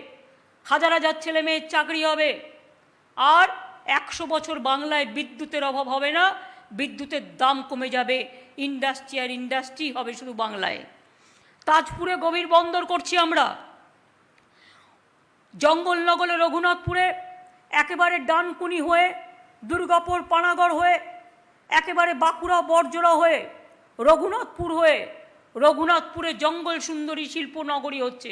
হাজার হাজার ছেলে মেয়ের চাকরি হবে। আর 100 বছর বাংলায় বিদ্যুতের অভাব হবে না, বিদ্যুতের দাম কমে যাবে, ইন্ডাস্ট্রি আর ইন্ডাস্ট্রি হবে শুধু বাংলায়। তাজপুরে গভীর বন্দর করছি আমরা। জঙ্গলনগরে রঘুনাথপুরে একেবারে ডানকুনি হয়ে, দুর্গাপুর পানাগড় হয়ে, একেবারে বাঁকুড়া বরজোড়া হয়ে, রঘুনাথপুর হয়ে, রঘুনাথপুরে জঙ্গল সুন্দরী শিল্পনগরী হচ্ছে।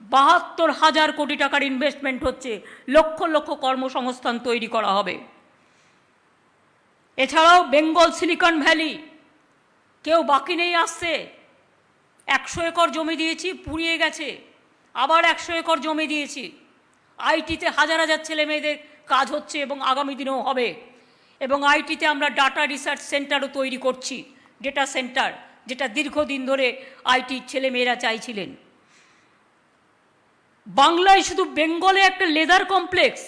72,000 কোটি টাকার ইনভেস্টমেন্ট হচ্ছে, লক্ষ লক্ষ কর্মসংস্থান তৈরি করা হবে। এছাড়াও বেঙ্গল সিলিকন ভ্যালি, কেউ বাকি নেই আসছে। 100 একর জমি দিয়েছি, পুড়িয়ে গেছে, আবার 100 একর জমি দিয়েছি। আইটিতে হাজার হাজার ছেলে মেয়েদের কাজ হচ্ছে এবং আগামী দিনেও হবে। এবং আইটিতে আমরা ডাটা রিসার্চ সেন্টারও তৈরি করছি, ডেটা সেন্টার, যেটা দীর্ঘদিন ধরে আইটির ছেলেমেয়েরা চাইছিলেন। বাংলায় শুধু বেঙ্গলে একটা লেদার কমপ্লেক্স,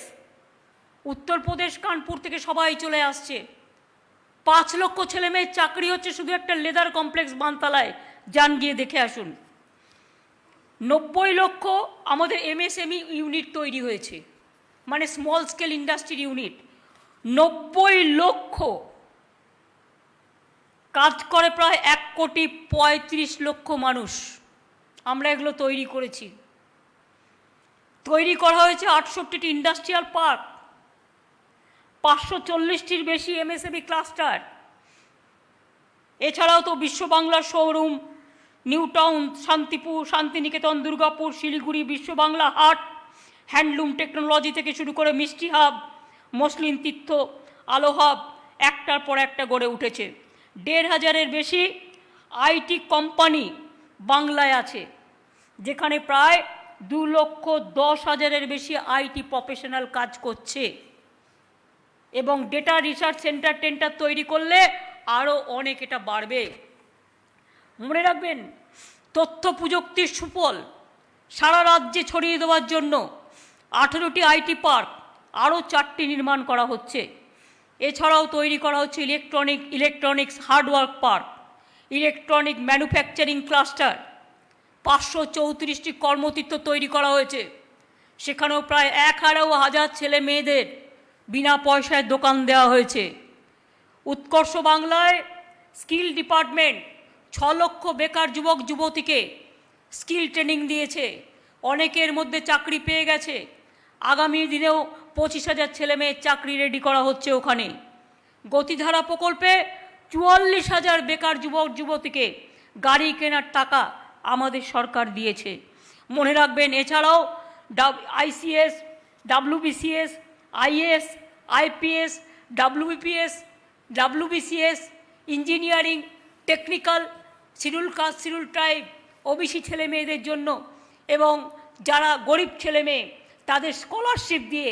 উত্তরপ্রদেশ কানপুর থেকে সবাই চলে আসছে। 5 লক্ষ ছেলে মেয়ের চাকরি হচ্ছে শুধু একটা লেদার কমপ্লেক্স বানতলায়, যান গিয়ে দেখে আসুন। 90 লক্ষ আমাদের এমএসএমই ইউনিট তৈরি হয়েছে, মানে স্মল স্কেল ইন্ডাস্ট্রির ইউনিট। 90 লক্ষ কাজ করে প্রায় 1,35,00,000 মানুষ। আমরা এগুলো তৈরি করেছি। তৈরি করা হয়েছে 68টি ইন্ডাস্ট্রিয়াল পার্ক, 540টির বেশি এমএসএমই ক্লাস্টার। এছাড়াও তো বিশ্ব বাংলা শোরুম, নিউ টাউন, শান্তিপুর, শান্তিনিকেতন, দুর্গাপুর, শিলিগুড়ি, বিশ্ব বাংলা হাট, হ্যান্ডলুম টেকনোলজি থেকে শুরু করে মিষ্টি হাব, মসলিন তীর্থ, আলো হাব, একটার পর একটা গড়ে উঠেছে। 1,500-এর বেশি আইটি কোম্পানি বাংলায় আছে, যেখানে প্রায় 2,10,000-এর বেশি আইটি প্রফেশনাল কাজ করছে। এবং ডেটা রিসার্চ সেন্টার তৈরি করলে আরও অনেক এটা বাড়বে। মনে রাখবেন, তথ্য প্রযুক্তির সুফল সারা রাজ্যে ছড়িয়ে দেওয়ার জন্য 18টি আইটি পার্ক, আরও 4টি নির্মাণ করা হচ্ছে। এছাড়াও তৈরি করা হচ্ছে electronics hardware park, electronic manufacturing cluster. 534টি কর্মতীর্থ তৈরি করা হয়েছে, সেখানেও প্রায় 11,000 ছেলে মেয়েদের বিনা পয়সায় দোকান দেওয়া হয়েছে। উৎকর্ষ বাংলায় স্কিল ডিপার্টমেন্ট 6 লক্ষ বেকার যুবক যুবতীকে স্কিল ট্রেনিং দিয়েছে, অনেকের মধ্যে চাকরি পেয়ে গেছে। আগামী দিনেও 25,000 ছেলে মেয়ের চাকরি রেডি করা হচ্ছে ওখানে। গতিধারা প্রকল্পে 44,000 বেকার যুবক যুবতীকে গাড়ি কেনার টাকা আমাদের সরকার দিয়েছে। মনে রাখবেন, এছাড়াও ICS, WBCS, IAS, IPS, WBPS, WBCS, engineering, technical, schedule caste, schedule tribe, OBC ছেলে মেয়েদের জন্য এবং যারা গরিব ছেলে মেয়ে তাদের স্কলারশিপ দিয়ে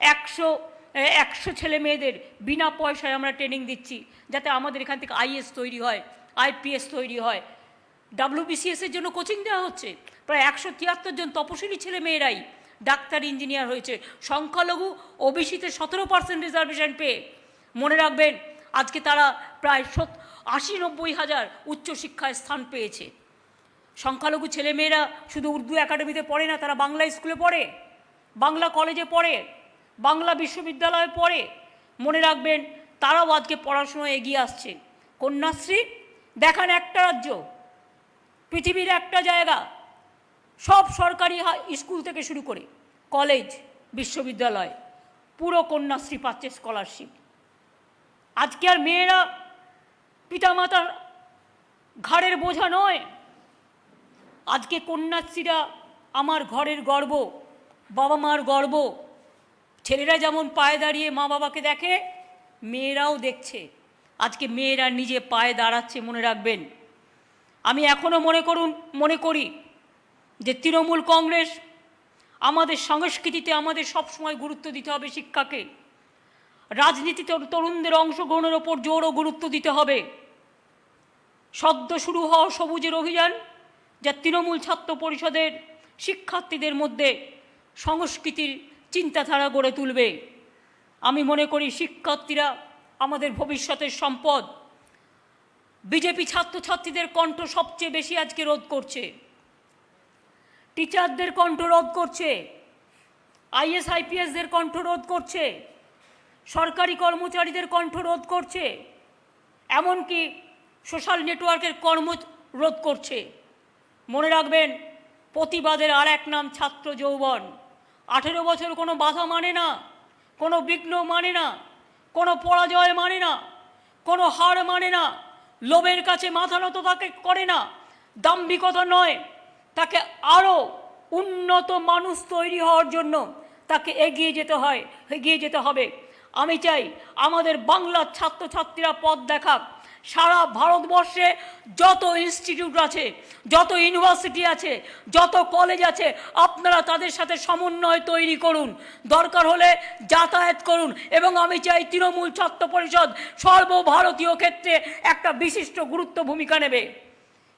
100 ছেলে মেয়েদের বিনা পয়সায় আমরা ট্রেনিং দিচ্ছি, যাতে আমাদের এখান থেকে আইএস তৈরি হয়, আইপিএস তৈরি হয়। ডাব্লিউবিসিএসের জন্য কোচিং দেওয়া হচ্ছে, প্রায় 173 জন তপশিলি ছেলে মেয়েরাই ডাক্তার, ইঞ্জিনিয়ার হয়েছে। সংখ্যালঘু ওবিসিতে 17% রিজার্ভেশন পেয়ে। মনে রাখবেন, আজকে তারা প্রায় 80-90 হাজার উচ্চশিক্ষায় স্থান পেয়েছে। সংখ্যালঘু ছেলেমেয়েরা শুধু উর্দু একাডেমিতে পড়ে না, তারা বাংলা স্কুলে পড়ে, বাংলা কলেজে পড়ে, বাংলা বিশ্ববিদ্যালয়ে পড়ে। মনে রাখবেন, তারাও আজকে পড়াশোনায় এগিয়ে আসছে। কন্যাশ্রী দেখান একটা রাজ্য, পৃথিবীর একটা জায়গা, সব সরকারি স্কুল থেকে শুরু করে কলেজ বিশ্ববিদ্যালয় পুরো কন্যাশ্রী পাচ্ছে স্কলারশিপ। আজকে আর মেয়েরা পিতামাতার ঘাড়ের বোঝা নয়। আজকে কন্যাশ্রীরা আমার ঘরের গর্ব, বাবা মার গর্ব। ছেলেরা যেমন পায়ে দাঁড়িয়ে মা বাবাকে দেখে, মেয়েরাও দেখছে। আজকে মেয়েরা নিজে পায়ে দাঁড়াচ্ছে। মনে রাখবেন, আমি এখনও মনে করি যে তৃণমূল কংগ্রেস, আমাদের সংস্কৃতিতে আমাদের সবসময় গুরুত্ব দিতে হবে শিক্ষাকে। রাজনীতিতে তরুণদের অংশগ্রহণের ওপর জোর ও গুরুত্ব দিতে হবে। সদ্য শুরু হওয়া সবুজের অভিযান, যা তৃণমূল ছাত্র পরিষদের শিক্ষার্থীদের মধ্যে সংস্কৃতির চিন্তাধারা গড়ে তুলবে। আমি মনে করি শিক্ষার্থীরা আমাদের ভবিষ্যতের সম্পদ। বিজেপি ছাত্রছাত্রীদের কণ্ঠ সবচেয়ে বেশি আজকে রোধ করছে, টিচারদের কণ্ঠ রোধ করছে, আইএস আইপিএসদের কণ্ঠ রোধ করছে, সরকারি কর্মচারীদের কণ্ঠ রোধ করছে, এমনকি সোশ্যাল নেটওয়ার্কের কর্ম রোধ করছে। মনে রাখবেন, প্রতিবাদের আর এক নাম ছাত্র যৌবন। 18 বছর কোনো বাধা মানে না, কোনো বিঘ্ন মানে না, কোনো পরাজয় মানে না, কোনো হার মানে না, লোভের কাছে মাথা নত তাকে করে না, দাম্ভিকতা নয়, তাকে আরও উন্নত মানুষ তৈরি হওয়ার জন্য তাকে এগিয়ে যেতে হবে। আমি চাই আমাদের বাংলার ছাত্রছাত্রীরা পথ দেখাক। সারা ভারতবর্ষে যত ইনস্টিটিউট আছে, যত ইউনিভার্সিটি আছে, যত কলেজ আছে, আপনারা তাদের সাথে সমন্বয় তৈরি করুন, দরকার হলে যাতায়াত করুন। এবং আমি চাই তৃণমূল ছাত্র পরিষদ সর্বভারতীয় ক্ষেত্রে একটা বিশিষ্ট গুরুত্ব ভূমিকা নেবে।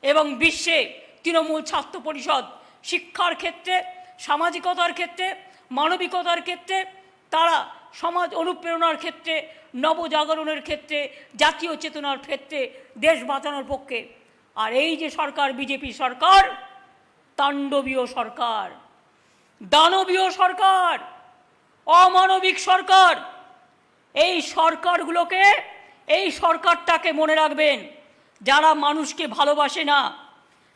এবং বিশ্বে তৃণমূল ছাত্র পরিষদ শিক্ষার ক্ষেত্রে, সামাজিকতার ক্ষেত্রে, মানবিকতার ক্ষেত্রে, তারা সমাজ অনুপ্রেরণার ক্ষেত্রে, নবজাগরণের ক্ষেত্রে, জাতীয় চেতনার ক্ষেত্রে দেশ বাঁচানোর পক্ষে। আর এই যে সরকার, বিজেপি সরকার, তাণ্ডবীয় সরকার, দানবীয় সরকার, অমানবিক সরকার। এই সরকারগুলোকে, এই সরকারটাকে মনে রাখবেন, যারা মানুষকে ভালোবাসে না,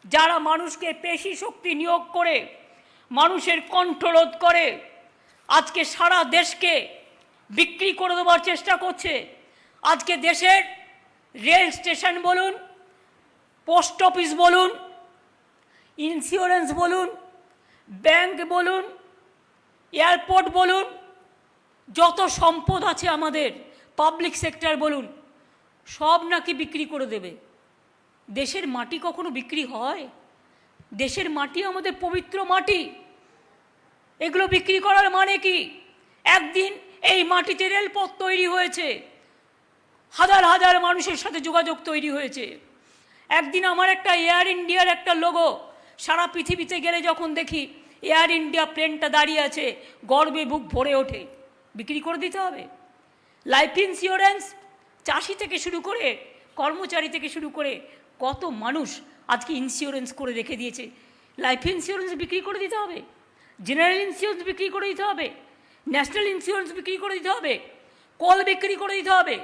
যারা মানুষকে পেশি শক্তি নিয়োগ করে মানুষের কণ্ঠরোধ করে, আজকে সারা দেশকে বিক্রি করে দেওয়ার চেষ্টা করছে। আজকে দেশের রেল স্টেশন বলুন, পোস্ট অফিস বলুন, ইন্স্যুরেন্স বলুন, ব্যাংক বলুন, এয়ারপোর্ট বলুন, যত সম্পদ আছে আমাদের, পাবলিক সেক্টর বলুন, সব নাকি বিক্রি করে দেবে। দেশের মাটি কখনো বিক্রি হয়? দেশের মাটি আমাদের পবিত্র মাটি, এগুলো বিক্রি করার মানে কি? একদিন এই মাটিতে রেলপথ তৈরি হয়েছে, হাজার হাজার মানুষের সাথে যোগাযোগ তৈরি হয়েছে। একদিন আমার একটা এয়ার ইন্ডিয়ার একটা লোগো, সারা পৃথিবীতে গেলে যখন দেখি এয়ার ইন্ডিয়া প্লেনটা দাঁড়িয়ে আছে, গর্বে বুক ভরে ওঠে। বিক্রি করে দিতে হবে। লাইফ ইন্স্যুরেন্স, চাষি থেকে শুরু করে, কর্মচারী থেকে শুরু করে কত মানুষ আজকে ইন্স্যুরেন্স করে রেখে দিয়েছে। লাইফ ইন্স্যুরেন্স বিক্রি করে দিতে হবে, জেনারেল ইন্স্যুরেন্স বিক্রি করে দিতে হবে, ন্যাশনাল ইন্স্যুরেন্স বিক্রি করে দিতে হবে, কল বিক্রি করে দিতে হবে,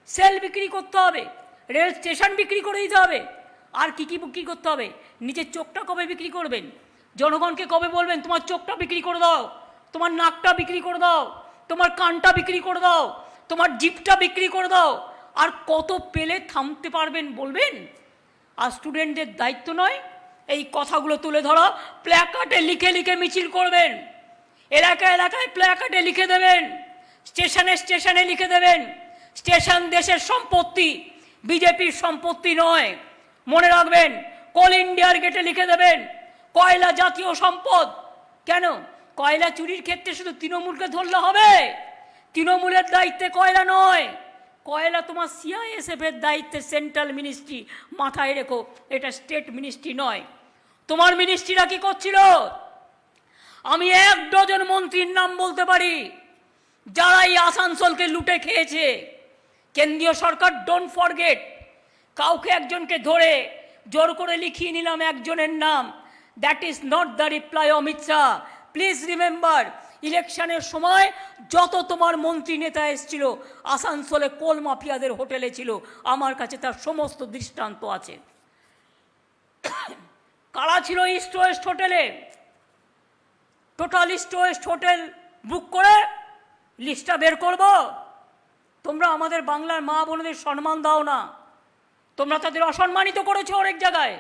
সেল বিক্রি করতে হবে, রেল স্টেশন বিক্রি করে দিতে হবে। আর কি কি বিক্রি করতে হবে? নিজের চোখটা কবে বিক্রি করবেন? জনগণকে কবে বলবেন তোমার চোখটা বিক্রি করে দাও, তোমার নাকটা বিক্রি করে দাও, তোমার কানটা বিক্রি করে দাও, তোমার জিভটা বিক্রি করে দাও? আর কত পেলে থামতে পারবেন বলবেন? আর স্টুডেন্টদের দায়িত্ব নয় এই কথাগুলো তুলে ধরা, প্ল্যাকার্ডে লিখে লিখে মিছিল করবেন, এলাকায় এলাকায় প্ল্যাকার্ডে লিখে দেবেন, স্টেশনে স্টেশনে লিখে দেবেন, স্টেশন দেশের সম্পত্তি, বিজেপির সম্পত্তি নয়। মনে রাখবেন, কোল ইন্ডিয়ার গেটে লিখে দেবেন, কয়লা জাতীয় সম্পদ। কেন? কয়লা চুরির ক্ষেত্রে শুধু তৃণমূলকে ধরলে হবে? তৃণমূলের দায়িত্বে কয়লা নয়, কয়লা তোমার সিআইএসএফ এর দায়িত্বে, সেন্ট্রাল মিনিস্ট্রি, মাথায় রেখো, এটা স্টেট মিনিস্ট্রি নয়। তোমার মিনিস্ট্রিরা কি করছিল? আমি 1 ডজন মন্ত্রীর নাম বলতে পারি যারা এই আসানসোলকে লুটে খেয়েছে, কেন্দ্রীয় সরকার ডোন্ট ফরগেট, কাউকে একজনকে ধরে জোর করে লিখিয়ে নিলাম একজনের নাম, that is not the reply Amit Shah. Please remember, ইলেকশনের সময় যত তোমার মন্ত্রী নেতা এসেছিল আসানসোলে কোল মাফিয়াদের হোটেলে ছিল, আমার কাছে তার সমস্ত দৃষ্টান্ত আছে। কারা ছিল ইস্ট ওয়েস্ট হোটেলে? Total east West hotel book করে লিস্টটা বের করব? তোমরা আমাদের বাংলার মা বোনদের সম্মান দাও না, তোমরা তাদের অসম্মানিত করেছো অনেক জায়গায়।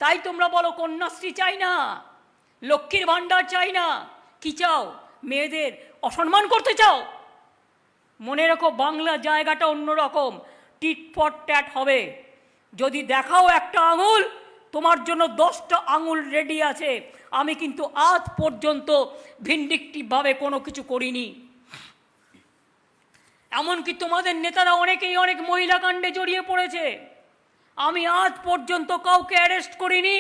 তাই তোমরা বলো কন্যাশ্রী চাই না, লক্ষ্মীর ভাণ্ডার চাই না, কি চাও? মেয়েদের অসম্মান করতে চাও? মনে রেখো, বাংলা জায়গাটা অন্যরকম, টিট ফর ট্যাট হবে। যদি দেখাও একটা আঙুল, তোমার জন্য 10টা আঙুল রেডি আছে। আমি কিন্তু আজ পর্যন্ত ভিন্ডিকটিভভাবে কোনো কিছু করিনি। এমনকি তোমাদের নেতারা অনেকেই অনেক মহিলা কাণ্ডে জড়িয়ে পড়েছে, আমি আজ পর্যন্ত কাউকে অ্যারেস্ট করিনি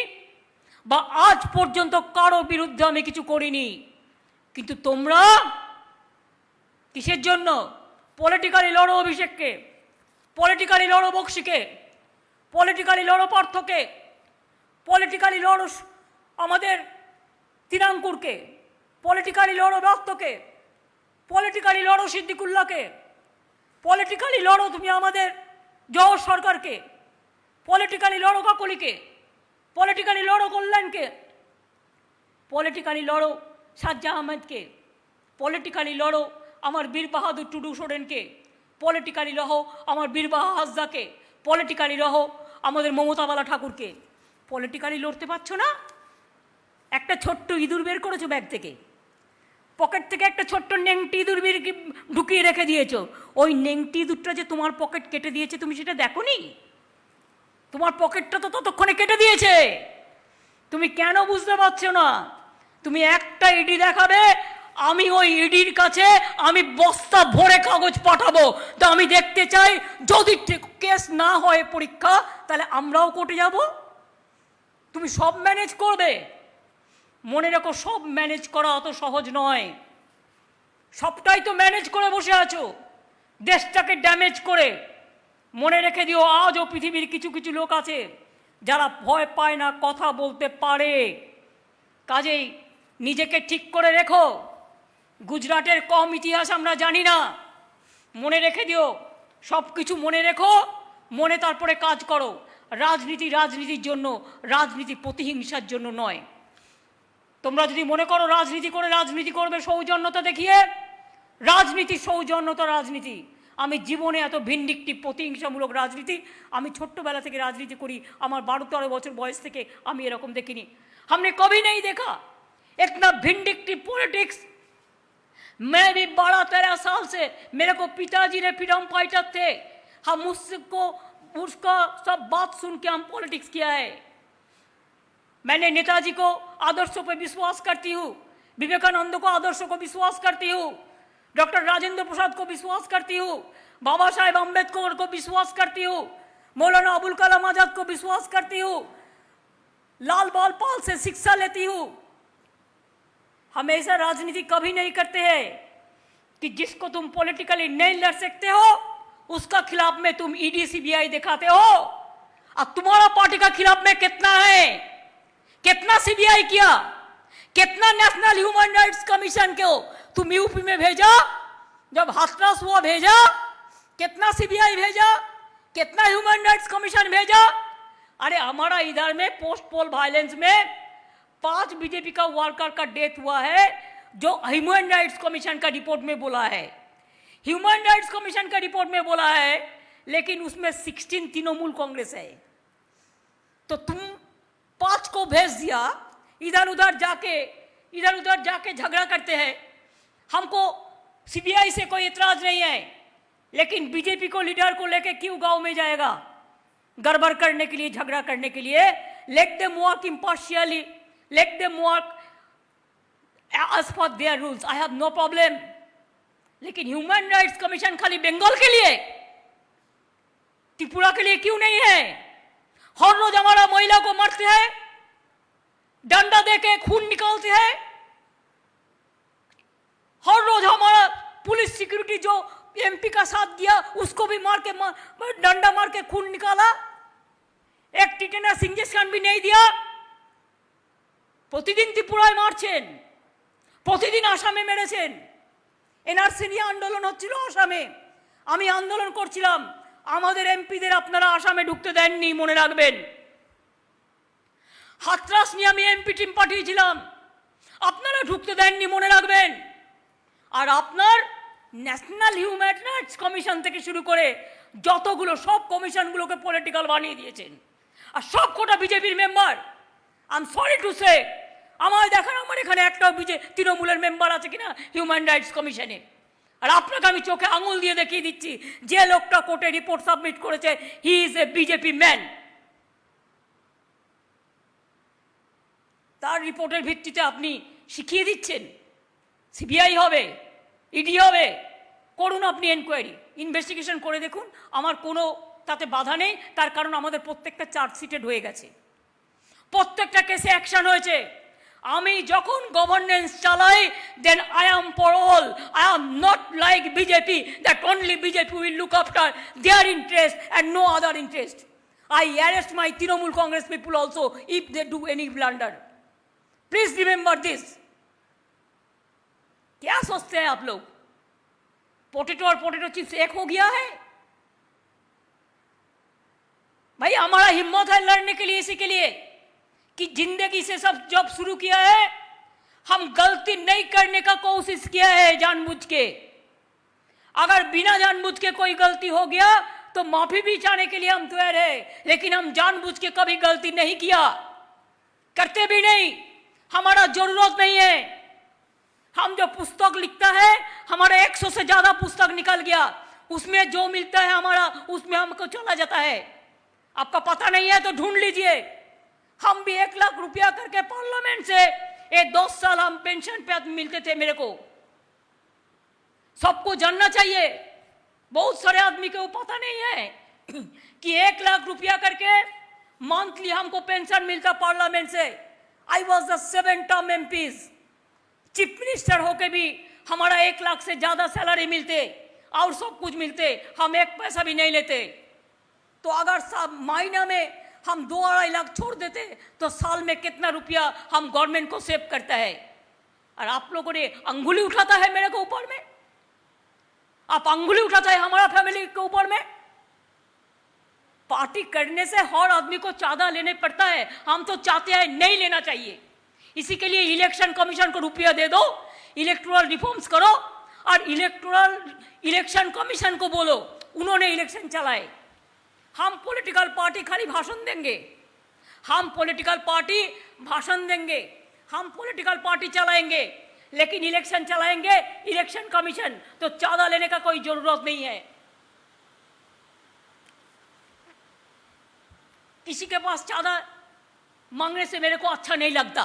বা আজ পর্যন্ত কারো বিরুদ্ধে আমি কিছু করিনি। কিন্তু তোমরা কিসের জন্য? পলিটিক্যালি লড়ো অভিষেককে, পলিটিক্যালি লড়ো বক্সিকে, পলিটিক্যালি লড়ো পার্থকে, পলিটিক্যালি লড়ো আমাদের তিরাঙ্কুরকে, পলিটিক্যালি লড়ো দত্তকে, পলিটিক্যালি লড়ো সিদ্দিকুল্লাহকে, পলিটিক্যালি লড়ো তুমি আমাদের জওহর সরকারকে, পলিটিক্যালি লড়ো কাকলিকে, পলিটিক্যালি লড়ো কল্যাণকে, পলিটিক্যালি লড়ো সাজ্জা আহমেদকে, পলিটিক্যালি লড়ো আমার বীর বাহাদুর টুডু সোরেনকে, পলিটিক্যালি লড়ো আমার বীরবাহা হাসদাকে, পলিটিক্যালি লড়ো আমাদের মমতাবালা ঠাকুরকে। পলিটিক্যালি লড়তে পারছো না? একটা ছোট্ট ইঁদুর বের করেছো ব্যাগ থেকে, পকেট থেকে একটা ছোট্ট নেংটি ইঁদুর ঢুকিয়ে রেখে দিয়েছো। ওই নেংটি ইঁদুরটা যে তোমার পকেট কেটে দিয়েছে তুমি সেটা দেখোনি? তোমার পকেটটা তো ততক্ষণে কেটে দিয়েছে, তুমি কেন বুঝতে পারছো না? তুমি একটা ইডি দেখাবে, আমি ওই ইডির কাছে আমি বস্তা ভরে কাগজ পাঠাবো। তো আমি দেখতে চাই, যদি কেস না হয় পরীক্ষা, তাহলে আমরাও কোর্টে যাব। তুমি সব ম্যানেজ করবে? মনে রেখো, সব ম্যানেজ করা অত সহজ নয়। সবটাই তো ম্যানেজ করে বসে আছো, দেশটাকে ড্যামেজ করে। মনে রেখে দিও, আজও পৃথিবীর কিছু কিছু লোক আছে যারা ভয় পায় না, কথা বলতে পারে। কাজেই নিজেকে ঠিক করে রেখো। গুজরাটের কম ইতিহাস আমরা জানি না, মনে রেখে দিও। সব কিছু মনে রেখো, মনে তারপরে কাজ করো। রাজনীতি রাজনীতির জন্য, রাজনীতি প্রতিহিংসার জন্য নয়। তোমরা যদি মনে করো রাজনীতি করে রাজনীতি করবে সৌজন্যতা দেখিয়ে, রাজনীতি সৌজন্যতা রাজনীতি। আমি জীবনে এত ভিন্ডিকটিভ প্রতিহিংসামূলক রাজনীতি, আমি ছোট্টবেলা থেকে রাজনীতি করি, আমার 12-13 বছর বয়স থেকে আমি এরকম দেখিনি। हमने कभी नहीं देखा इतना भिंडिक्टिव पॉलिटिक्स। मैं भी 12-13 साल से, मेरे को पिताजी ने फ्रीडम फाइटर थे, हम उसको उसका सब बात सुन के हम पॉलिटिक्स किया है। मैंने नेताजी को आदर्शों पर विश्वास करती हूँ, विवेकानंद को आदर्शों को विश्वास करती हूँ, डॉक्टर राजेंद्र प्रसाद को विश्वास करती हूँ, बाबा साहेब अम्बेडकर को विश्वास करती हूँ, मौलाना अबुल कलाम आजाद को विश्वास करती हूँ, लाल बाल पाल से शिक्षा लेती हूँ। हमेशा राजनीति कभी नहीं करते हैं कि जिसको तुम पॉलिटिकली नहीं लड़ सकते हो उसका खिलाफ में तुम ईडी सीबीआई दिखाते हो। अब तुम्हारा पार्टी का खिलाफ में कितना है, कितना सीबीआई किया, कितना नेशनल ह्यूमन राइट्स कमीशन को तुम यूपी में भेजा, जब हाथरस हुआ भेजा, कितना सीबीआई भेजा, कितना ह्यूमन राइट्स कमीशन भेजा। अरे हमारा इधर में पोस्ट पोल वायलेंस में 5 बीजेपी का वर्कर का डेथ हुआ है, जो ह्यूमन राइट्स कमीशन का रिपोर्ट में बोला है। ह्यूमन राइट्स कमीशन का रिपोर्ट में बोला है, लेकिन उसमें 16 तृणमूल कांग्रेस है। तो तुम 5 को भेज दिया, इधर उधर जाके झगड़ा करते हैं। हमको सीबीआई से कोई इतराज नहीं है, लेकिन बीजेपी को लीडर को लेके क्यों गांव में जाएगा गड़बड़ करने के लिए, झगड़ा करने के लिए। Let them work impartially, let them work as per their rules, I have no problem। लेकिन ह्यूमन राइट्स कमीशन खाली बंगाल के लिए, त्रिपुरा के लिए क्यों नहीं है? हर रोज हमारा महिला को मारते हैं, डंडा देके खून निकालते हैं। हर रोज हमारा पुलिस सिक्योरिटी जो एमपी का साथ दिया, उसको भी डंडा मार के खून निकाला, एक टिटेनास इंजेक्शन भी नहीं दिया। প্রতিদিন ত্রিপুরায় মারছেন, প্রতিদিন আসামে মেরেছেন। এনআরসি নিয়ে আন্দোলন হচ্ছিল আসামে, আমি আন্দোলন করছিলাম, আমাদের এমপিদের আপনারা আসামে ঢুকতে দেননি, মনে রাখবেন। হাতরাস নিয়ে আমি এমপি টিম পাঠিয়েছিলাম, আপনারা ঢুকতে দেননি, মনে রাখবেন। আর আপনার ন্যাশনাল হিউম্যান রাইটস কমিশন থেকে শুরু করে যতগুলো সব কমিশনগুলোকে পলিটিক্যাল বানিয়ে দিয়েছেন, আর সব কটা বিজেপির member. I am sorry to say, আমার দেখান আমার এখানে একটাও তৃণমূলের মেম্বার আছে কিনা হিউম্যান রাইটস কমিশনে। আর আপনাকে আমি চোখে আঙুল দিয়ে দেখিয়ে দিচ্ছি, যে লোকটা কোর্টে রিপোর্ট সাবমিট করেছে, he is a BJP man. তার রিপোর্টের ভিত্তিতে আপনি শিখিয়ে দিচ্ছেন সিবিআই হবে, ইডি হবে, করুন আপনি এনকোয়ারি, ইনভেস্টিগেশন করে দেখুন, আমার কোনো তাতে বাধা নেই। তার কারণ আমাদের প্রত্যেকটা চার্জশিটেড হয়ে গেছে, প্রত্যেকটা কেসে অ্যাকশন হয়েছে। আমি যখন গভর্নেন্স চালাই, then I am for all, I am not like BJP that only BJP will look after their interest and no other interest. I arrest my Trinamool Congress people also if they do any blunder. Please remember this. क्या सोचते हैं आप लोग, potato और potato chips एक हो गया है? भाई हमारा हिम्मत है लड़ने के लिए, इसी के लिए कि जिंदगी से सब जब शुरू किया है, हम गलती नहीं करने का कोशिश किया है जानबूझ के। अगर बिना जानबूझ के कोई गलती हो गया तो माफी भी चाहने के लिए हम तैयार है, लेकिन हम जानबूझ के कभी गलती नहीं किया, करते भी नहीं, हमारा जरूरत नहीं है। हम जो पुस्तक लिखता है, हमारा 100 से ज्यादा पुस्तक निकल गया, उसमें जो मिलता है हमारा, उसमें हमको चला जाता है। आपका पता नहीं है तो ढूंढ लीजिए। हम भी 1 लाख रुपया करके पार्लियामेंट से ये 10 साल हम पेंशन पे मिलते थे मेरे को। सबको जानना चाहिए, बहुत सारे आदमी को पता नहीं है कि 1 लाख रुपया करके मंथली हमको पेंशन मिलता पार्लियामेंट से। I was the 7 term MPs, chief minister होके भी हमारा 1 लाख से ज्यादा सैलरी मिलते और सब कुछ मिलते, हम 1 पैसा भी नहीं लेते। तो अगर महीना में हम 2-2.5 लाख छोड़ देते तो साल में कितना रुपया हम गवर्नमेंट को सेव करता है। और आप लोगों ने अंगुली उठाता है मेरे को ऊपर में, आप अंगुली उठाता है हमारा फैमिली के ऊपर में। पार्टी करने से हर आदमी को चांदा लेने पड़ता है, हम तो चाहते हैं नहीं लेना चाहिए। इसी के लिए इलेक्शन कमीशन को रुपया दे दो, इलेक्टोरल रिफॉर्म्स करो, और इलेक्शन कमीशन को बोलो उन्होंने इलेक्शन चलाए। हम पॉलिटिकल पार्टी खाली भाषण देंगे, हम पॉलिटिकल पार्टी भाषण देंगे, हम पॉलिटिकल पार्टी चलाएंगे, लेकिन इलेक्शन चलाएंगे इलेक्शन कमीशन, तो चांदा लेने का कोई जरूरत नहीं है। किसी के पास चांदा मांगने से मेरे को अच्छा नहीं लगता,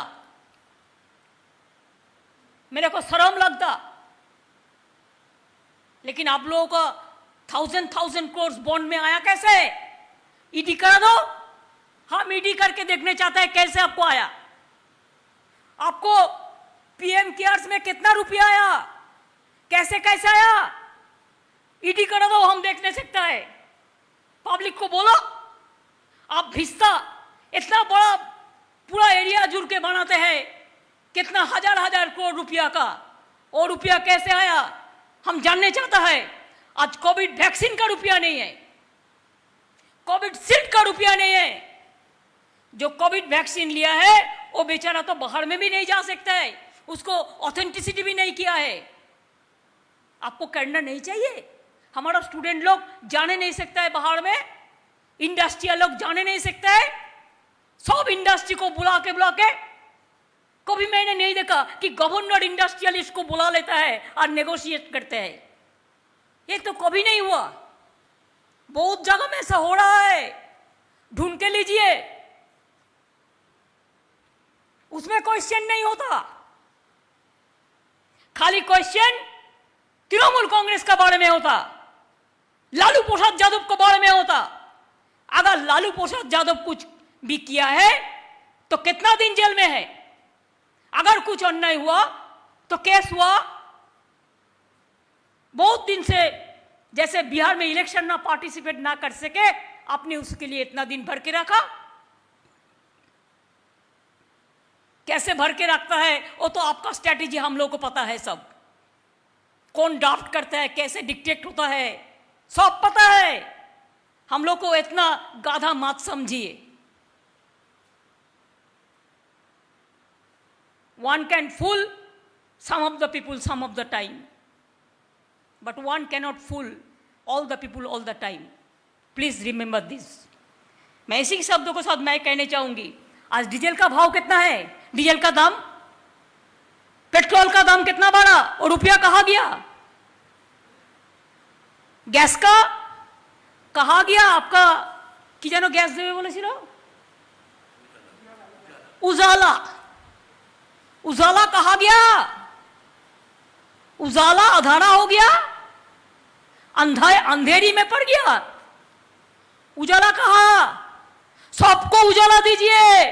मेरे को शर्म लगता। लेकिन आप लोगों का 1000 करोड़ बॉन्ड में आया कैसे? ईडी करा दो, हम ईडी करके देखने चाहते हैं कैसे आपको आया। आपको पीएम केयर्स में कितना रुपया आया, कैसे कैसे आया? ईडी करा दो, हम देखने सकता है। पब्लिक को बोलो, आप भिस्ता इतना बड़ा पूरा एरिया जुड़ के बनाते हैं, कितना हजार करोड़ रुपया का, और रुपया कैसे आया हम जानने चाहता है। आज कोविड वैक्सीन का रुपया नहीं है, कोविड शील्ड का रुपया नहीं है। जो कोविड वैक्सीन लिया है वो बेचारा तो बाहर में भी नहीं जा सकता है, उसको ऑथेंटिसिटी भी नहीं किया है। आपको करना नहीं चाहिए। हमारा स्टूडेंट लोग जाने नहीं सकता है बाहर में, इंडस्ट्रियल लोग जाने नहीं सकता है, सब इंडस्ट्री को बुला के कभी मैंने नहीं देखा कि गवर्नर इंडस्ट्रियलिस्ट को बुला लेता है और नेगोशिएट करते हैं। ये तो कभी नहीं हुआ, बहुत जगह में ऐसा हो रहा है, ढूंढ के लीजिए, उसमें क्वेश्चन नहीं होता। खाली क्वेश्चन तृणमूल कांग्रेस के बारे में होता, लालू प्रसाद यादव के बारे में होता। अगर लालू प्रसाद यादव कुछ भी किया है तो कितना दिन जेल में है? अगर कुछ अन्याय हुआ तो केस हुआ, बहुत दिन से जैसे बिहार में इलेक्शन ना पार्टिसिपेट ना कर सके, आपने उसके लिए इतना दिन भर के रखा। कैसे भर के रखता है वो तो आपका स्ट्रैटेजी हम लोग को पता है सब। कौन ड्राफ्ट करता है, कैसे डिक्टेट होता है, सब पता है। हम लोग को इतना गाधा मत समझिए। One can fool some of the people some of the time, but one cannot fool all the people all the time. Please remember this. मैं इसी शब्दों के साथ मैं कहना चाहूंगी, आज डीजल का भाव कितना है, डीजल का दाम, पेट्रोल का दाम कितना बढ़ा और रुपया कहाँ गया, गैस का कहाँ गया आपका कि जानो गैस देवे बोले ছিল उजाला, उजाला कहा गया, उजाला अधारा हो गया, अंधेरी में पड़ गया। उजाला कहा, सबको उजाला दीजिए।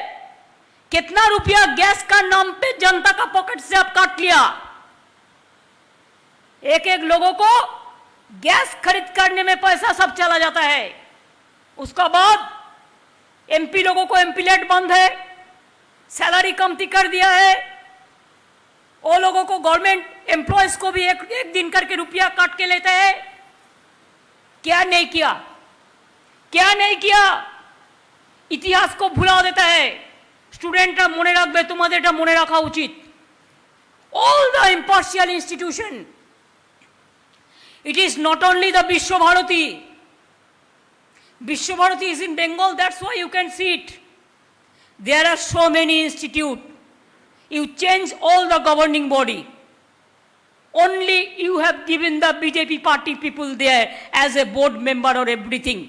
कितना रुपया गैस का नाम पे जनता का पॉकेट से आप काट लिया। एक एक लोगों को गैस खरीद करने में पैसा सब चला जाता है। उसका बाद एमपी लोगों को एमपीलेट बंद है, सैलरी कमती कर दिया है। वो लोगों को गवर्नमेंट एम्प्लॉयज को भी एक दिन करके रुपया काट के लेते हैं। क्या नहीं किया, क्या नहीं किया, इतिहास को भुला देता है। स्टूडेंटরা মনে রাখবে, তোমাদের এটা মনে রাখা উচিত। All the impartial institution, it is not only the Vishwabharati. Vishwabharati is in Bengal, that's why you can see it. There are so many institutes. You change all the governing body. Only you have given the BJP party people there as a board member or everything.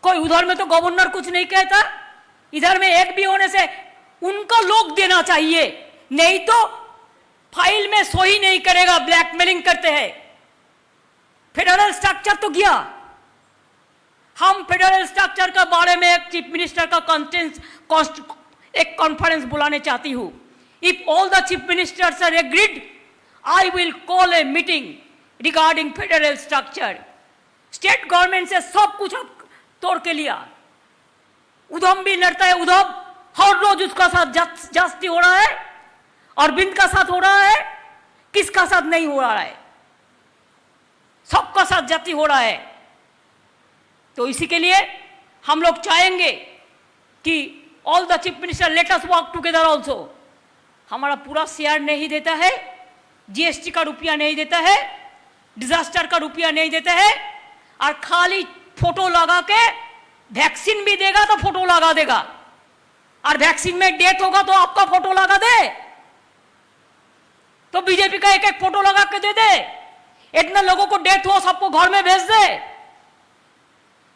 कोई उधर में तो governor कुछ नहीं कहता, इधर में एक भी होने से उनका लोग देना चाहिए, नहीं तो फाइल में सही नहीं करेगा, ब्लैकमेलिंग करते हैं। फेडरल स्ट्रक्चर तो गया। हम फेडरल स्ट्रक्चर के बारे में एक चीफ मिनिस्टर का एक कॉन्फ्रेंस बुलाने चाहती हूं। If all the chief ministers are agreed, I will call a meeting regarding federal structure. State government से सब कुछ तोड़ के लिया। उधम भी लड़ता है, उधम हर रोज उसका साथ जास्ती हो रहा है, अरविंद का साथ हो रहा है, किसका साथ नहीं हो रहा है, सबका साथ जाती हो रहा है। तो इसी के लिए हम लोग चाहेंगे कि all the chief minister let us work together also. हमारा पूरा शेयर नहीं देता है, जीएसटी का रुपया नहीं देता है, डिजास्टर का रुपया नहीं देता है, और खाली फोटो लगा के वैक्सीन भी देगा तो फोटो लगा देगा, और वैक्सीन में डेथ होगा तो आपका फोटो लगा दे, तो बीजेपी का एक एक फोटो लगा के दे दे। इतना लोगों को डेथ हो सबको घर में भेज दे।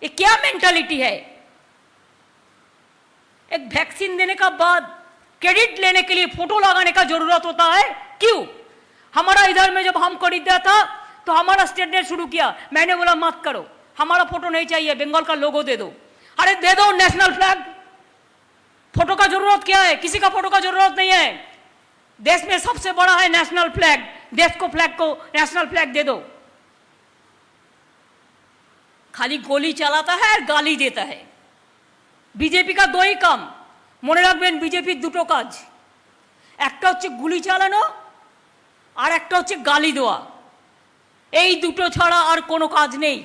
ये क्या मेंटालिटी है? एक वैक्सीन देने का बाद क्रेडिट लेने के लिए फोटो लगाने का जरूरत होता है, क्यों? हमारा इधर में जब हम खरीदा था तो हमारा स्टेट ने शुरू किया, मैंने बोला मत करो, हमारा फोटो नहीं चाहिए, बंगाल का लोगो दे दो। अरे दे दो नेशनल फ्लैग, फोटो का जरूरत क्या है? किसी का फोटो का जरूरत नहीं है। देश में सबसे बड़ा है नेशनल फ्लैग, देश को फ्लैग को नेशनल फ्लैग दे दो। खाली गोली चलाता है और गाली देता है। बीजेपी का दो ही काम মনে রাখবেন, বিজেপির দুটো কাজ, একটা হচ্ছে গুলি চালানো আর একটা হচ্ছে গালি দেওয়া। এই দুটো ছাড়া আর কোনো কাজ নেই।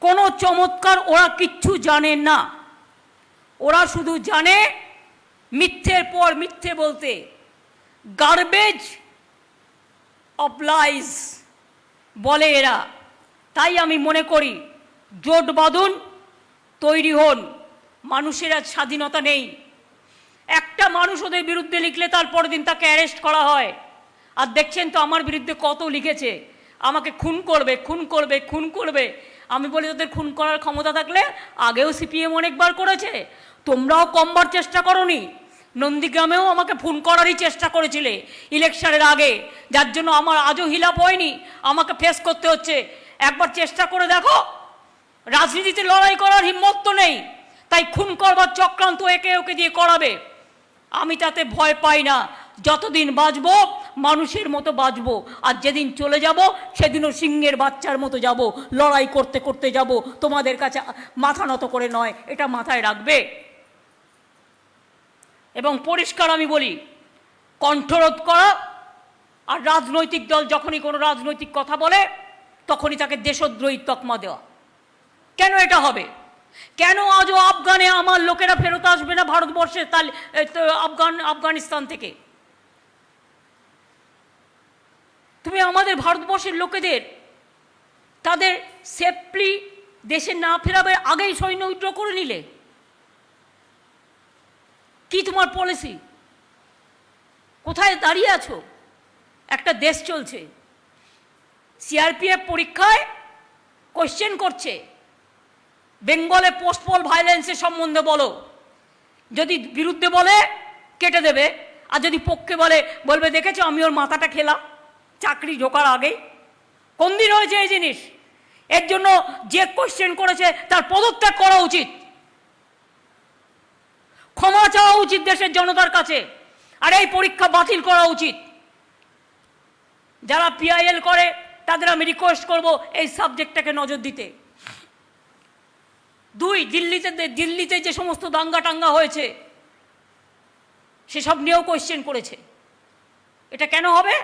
কোনো চমৎকার ওরা কিচ্ছু জানে না, ওরা শুধু জানে মিথ্যের পর মিথ্যে বলতে। গার্বেজ অফ লাইজ বলে এরা। তাই আমি মনে করি জোট বাঁধুন, তৈরি হন। মানুষের আজ স্বাধীনতা নেই। একটা মানুষ ওদের বিরুদ্ধে লিখলে তার পরের দিন তাকে অ্যারেস্ট করা হয়। আর দেখছেন তো আমার বিরুদ্ধে কত লিখেছে, আমাকে খুন করবে, খুন করবে, খুন করবে। আমি বলি ওদের খুন করার ক্ষমতা থাকলে আগেও সিপিএম অনেকবার করেছে, তোমরাও কমবার চেষ্টা করোনি। নন্দীগ্রামেও আমাকে খুন করারই চেষ্টা করেছিলে ইলেকশনের আগে, যার জন্য আমার আজও হিলাপ হয়নি, আমাকে ফেস করতে হচ্ছে। একবার চেষ্টা করে দেখো। রাজনীতিতে লড়াই করার হিম্মত তো নেই, তাই খুন করবার চক্রান্ত একে ওকে দিয়ে করাবে। আমি তাতে ভয় পাই না। যতদিন বাঁচবো মানুষের মতো বাঁচবো, আর যেদিন চলে যাব সেদিনও সিংহের বাচ্চার মতো যাব, লড়াই করতে করতে যাব, তোমাদের কাছে মাথা নত করে নয়। এটা মাথায় রাখবে। এবং পরিষ্কার আমি বলি, কণ্ঠরোধ করা আর রাজনৈতিক দল যখনই কোনো রাজনৈতিক কথা বলে তখনই তাকে দেশদ্রোহী তকমা দেওয়া। কেন এটা হবে? কেন আজও আফগানে আমার লোকেরা ফেরত আসবে না ভারতবর্ষে আফগানিস্তান থেকে? তুমি আমাদের ভারতবর্ষের লোকেদের তাদের সেফলি দেশে না ফেরাবার আগেই সৈন্য উইথড্র করে নিলে। কি তোমার পলিসি? কোথায় দাঁড়িয়ে আছো? একটা দেশ চলছে, সিআরপিএফ পরীক্ষায় কোশ্চেন করছে, বেঙ্গলে পোস্টপল ভায়োলেন্সের সম্বন্ধে বলো। যদি বিরুদ্ধে বলে কেটে দেবে, আর যদি পক্ষে বলবে দেখেছো আমি ওর মাথাটা খেলাম চাকরি ঢোকার আগেই। কোন দিন হয়েছে এই জিনিস? এর জন্য যে কোশ্চেন করেছে তার পদত্যাগ করা উচিত, ক্ষমা চাওয়া উচিত দেশের জনতার কাছে, আর এই পরীক্ষা বাতিল করা উচিত। যারা পিআইএল করে তাদের আমি রিকোয়েস্ট করব এই সাবজেক্টটাকে নজর দিতে। 2, দিল্লিতে যে সমস্ত দাঙ্গা টাঙ্গা হয়েছে সেসব নিয়েও কোয়েশ্চেন করেছে। এটা কেন হবে?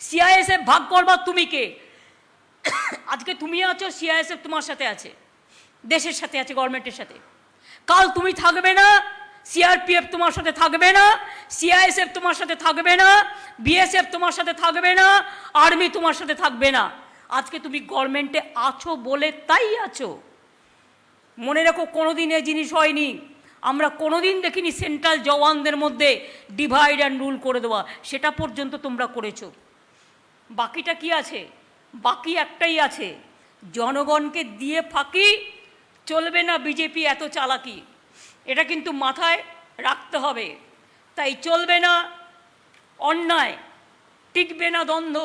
সিআইএসএফ ভাগ করবার তুমি কে? আজকে তুমি আছো, সিআইএসএফ তোমার সাথে আছে, দেশের সাথে আছে, গভর্নমেন্টের সাথে। কাল তুমি থাকবে না, সিআরপিএফ তোমার সাথে থাকবে না, সিআইএসএফ তোমার সাথে থাকবে না, বিএসএফ তোমার সাথে থাকবে না, আর্মি তোমার সাথে থাকবে না। আজকে তুমি গভর্নমেন্টে আছো বলে তাই আছো। মনে রাখো, কোনোদিন এই জিনিস হয়নি। আমরা কোনোদিন দেখিনি সেন্ট্রাল জওয়ানদের মধ্যে ডিভাইড অ্যান্ড রুল করে দেওয়া। সেটা পর্যন্ত তোমরা করেছো। বাকিটা কি আছে? বাকি একটাই আছে, জনগণকে দিয়ে ফাঁকি চলবে না। বিজেপি এত চালাকি, এটা কিন্তু মাথায় রাখতে হবে। তাই চলবে না অন্যায়, টিকবে না দ্বন্দ্ব।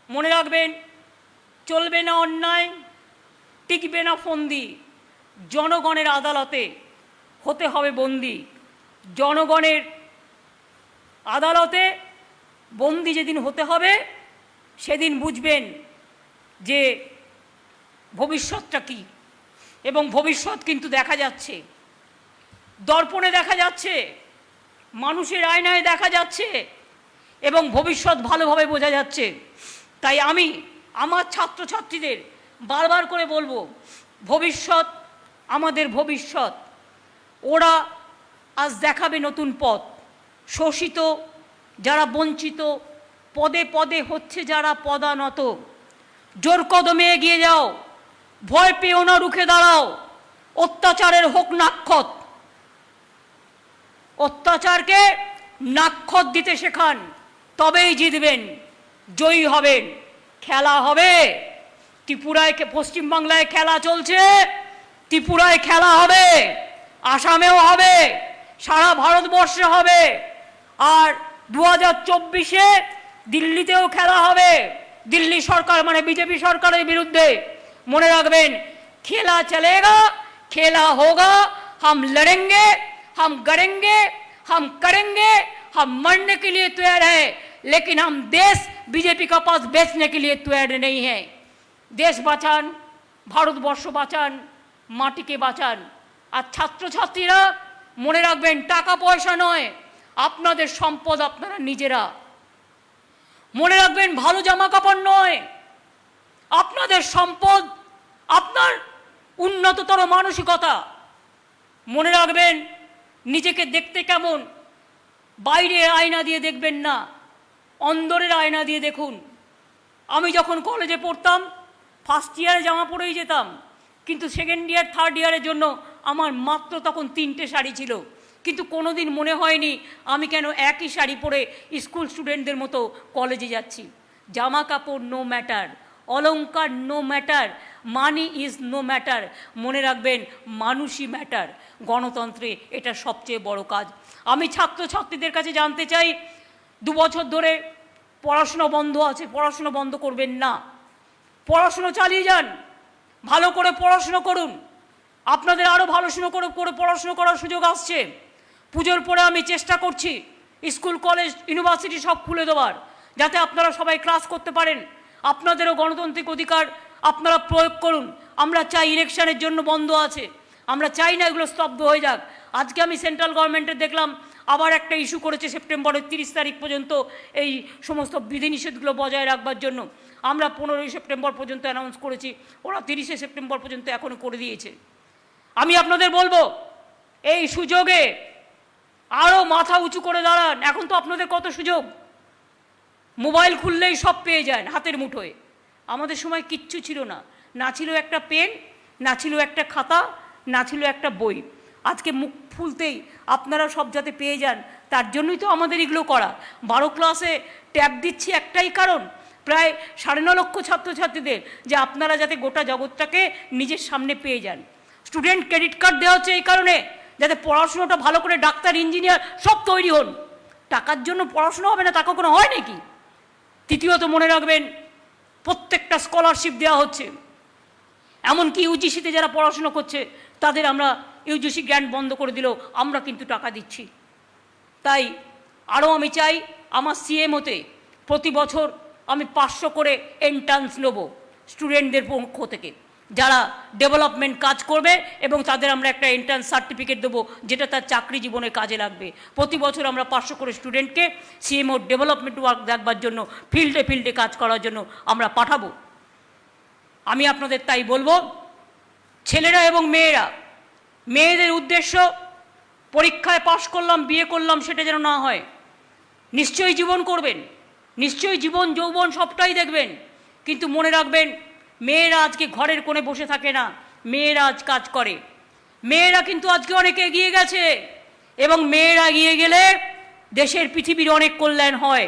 মনে রাখবেন, চলবে না অন্যায়, টিকবে না ফন্দি। জনগণের আদালতে হতে হবে বন্দি। জনগণের আদালতে বন্দি যেদিন হতে হবে সেদিন বুঝবেন যে ভবিষ্যৎটা কী। এবং ভবিষ্যৎ কিন্তু দেখা যাচ্ছে, দর্পণে দেখা যাচ্ছে, মানুষের আয়নায় দেখা যাচ্ছে, এবং ভবিষ্যৎ ভালোভাবে বোঝা যাচ্ছে। তাই আমি আমার ছাত্রছাত্রীদের বারবার করে বলবো, ভবিষ্যৎ আমাদের ভবিষ্যৎ। ওরা আজ দেখাবে নতুন পথ। শোষিত যারা, বঞ্চিত, পদে পদে হচ্ছে যারা পদানত, জোর কদমে এগিয়ে যাও, ভয় পেও না, রুখে দাঁড়াও। অত্যাচারের হোক নাক্ষত, অত্যাচারকে নাক্ষত দিতে শেখান, তবেই জিতবেন, জয়ী হবেন। খেলা হবে। ত্রিপুরায়, পশ্চিমবাংলায় খেলা চলছে, ত্রিপুরায় খেলা হবে, আসামেও হবে, সারা ভারতবর্ষে হবে। আর 2024-এ দিল্লিতেও খেলা হবে, দিল্লি সরকার মানে বিজেপি সরকারের বিরুদ্ধে। মনে রাখবেন, खेला चलेगा, खेला होगा, हम लड़ेंगे, हम गड़ेंगे, हम करेंगे, हम मरने के लिए तैयार है, लेकिन हम देश बीजेपी का पास बेचने के लिए तैयार नहीं है। देश বাঁচান, ভারতবর্ষ বাঁচান, মাটিকে বাঁচান। আর ছাত্রছাত্রীরা মনে রাখবেন, টাকা পয়সা নয়, আপনাদের সম্পদ আপনারা নিজেরা। মনে রাখবেন, ভালো জামা কাপড় নয়, আপনাদের সম্পদ আপনার উন্নততর মানসিকতা। মনে রাখবেন, নিজেকে দেখতে কেমন বাইরের আয়না দিয়ে দেখবেন না, অন্দরের আয়না দিয়ে দেখুন। আমি যখন কলেজে পড়তাম ফার্স্ট ইয়ারে জামা পরেই যেতাম, কিন্তু সেকেন্ড ইয়ার থার্ড ইয়ারের জন্য আমার মাত্র তখন 3টে শাড়ি ছিল। কিন্তু কোনো দিন মনে হয়নি আমি কেন একই শাড়ি পরে স্কুল স্টুডেন্টদের মতো কলেজে যাচ্ছি। জামা কাপড় নো ম্যাটার, অলংকার no matter, money is no matter. মনে রাখবেন, মানুষই ম্যাটার। গণতন্ত্রে এটা সবচেয়ে বড় কাজ। আমি ছাত্রছাত্রীদের কাছে জানতে চাই, 2 বছর ধরে পড়াশুনো বন্ধ আছে, পড়াশুনো বন্ধ করবেন না, পড়াশুনো চালিয়ে যান, ভালো করে পড়াশুনো করুন। আপনাদের আরও ভালো করে পড়াশুনো করার সুযোগ আসছে। পুজোর পরে আমি চেষ্টা করছি স্কুল কলেজ ইউনিভার্সিটি সব খুলে দেওয়ার, যাতে আপনারা সবাই ক্লাস করতে পারেন। আপনাদেরও গণতান্ত্রিক অধিকার আপনারা প্রয়োগ করুন। আমরা চাই ইলেকশনের জন্য বন্ধ আছে, আমরা চাই না এগুলো স্তব্ধ হয়ে যাক। আজকে আমি সেন্ট্রাল গভর্নমেন্টের দেখলাম আবার একটা ইস্যু করেছে সেপ্টেম্বরের 30 তারিখ পর্যন্ত এই সমস্ত বিধিনিষেধগুলো বজায় রাখবার জন্য। আমরা 15ই সেপ্টেম্বর পর্যন্ত অ্যানাউন্স করেছি, ওরা 30শে সেপ্টেম্বর পর্যন্ত এখনও করে দিয়েছে। আমি আপনাদের বলবো এই সুযোগে আরও মাথা উঁচু করে দাঁড়ান। এখন তো আপনাদের কত সুযোগ, মোবাইল খুললেই সব পেয়ে যান হাতের মুঠোয়। আমাদের সময় কিচ্ছু ছিল না, না ছিল একটা পেন, না ছিল একটা খাতা, না ছিল একটা বই। আজকে মুখ খুলতেই আপনারা সব যাতে পেয়ে যান, তার জন্যই তো আমাদের এগুলো করা। 12 ক্লাসে ট্যাব দিচ্ছি একটাই কারণ, প্রায় 9.5 লক্ষ ছাত্রছাত্রীদের, যে আপনারা যাতে গোটা জগৎটাকে নিজের সামনে পেয়ে যান। স্টুডেন্ট ক্রেডিট কার্ড দেওয়া হচ্ছে এই কারণে, যাতে পড়াশুনোটা ভালো করে ডাক্তার ইঞ্জিনিয়ার সব তৈরি হন। টাকার জন্য পড়াশুনো হবে না, টাকা কোনো হয় নাকি? তৃতীয়ত মনে রাখবেন, প্রত্যেকটা স্কলারশিপ দেওয়া হচ্ছে। এমনকি ইউজিসিতে যারা পড়াশুনো করছে তাদের আমরা ইউজিসি গ্র্যান্ট বন্ধ করে দিলেও আমরা কিন্তু টাকা দিচ্ছি। তাই আরও আমি চাই আমার সিএমওতে প্রতি বছর আমি 500 করে এন্ট্রান্স নেব স্টুডেন্টদের পক্ষ থেকে, যারা ডেভেলপমেন্ট কাজ করবে, এবং তাদের আমরা একটা এন্ট্রান্স সার্টিফিকেট দেবো যেটা তার চাকরি জীবনে কাজে লাগবে। প্রতি বছর আমরা 500 করে স্টুডেন্টকে সিএমও ডেভেলপমেন্ট ওয়ার্ক দেখবার জন্য ফিল্ডে ফিল্ডে কাজ করার জন্য আমরা পাঠাবো। আমি আপনাদের তাই বলবো, ছেলেরা এবং মেয়েরা, মেয়েদের উদ্দেশ্য পরীক্ষায় পাশ করলাম বিয়ে করলাম সেটা যেন না হয়। নিশ্চয়ই জীবন করবেন, নিশ্চয়ই জীবন যৌবন সবটাই দেখবেন, কিন্তু মনে রাখবেন মেয়েরা আজকে ঘরের কোণে বসে থাকে না, মেয়েরা আজ কাজ করে। মেয়েরা কিন্তু আজকে অনেক এগিয়ে গেছে, এবং মেয়েরা এগিয়ে গেলে দেশের পৃথিবীর অনেক কল্যাণ হয়।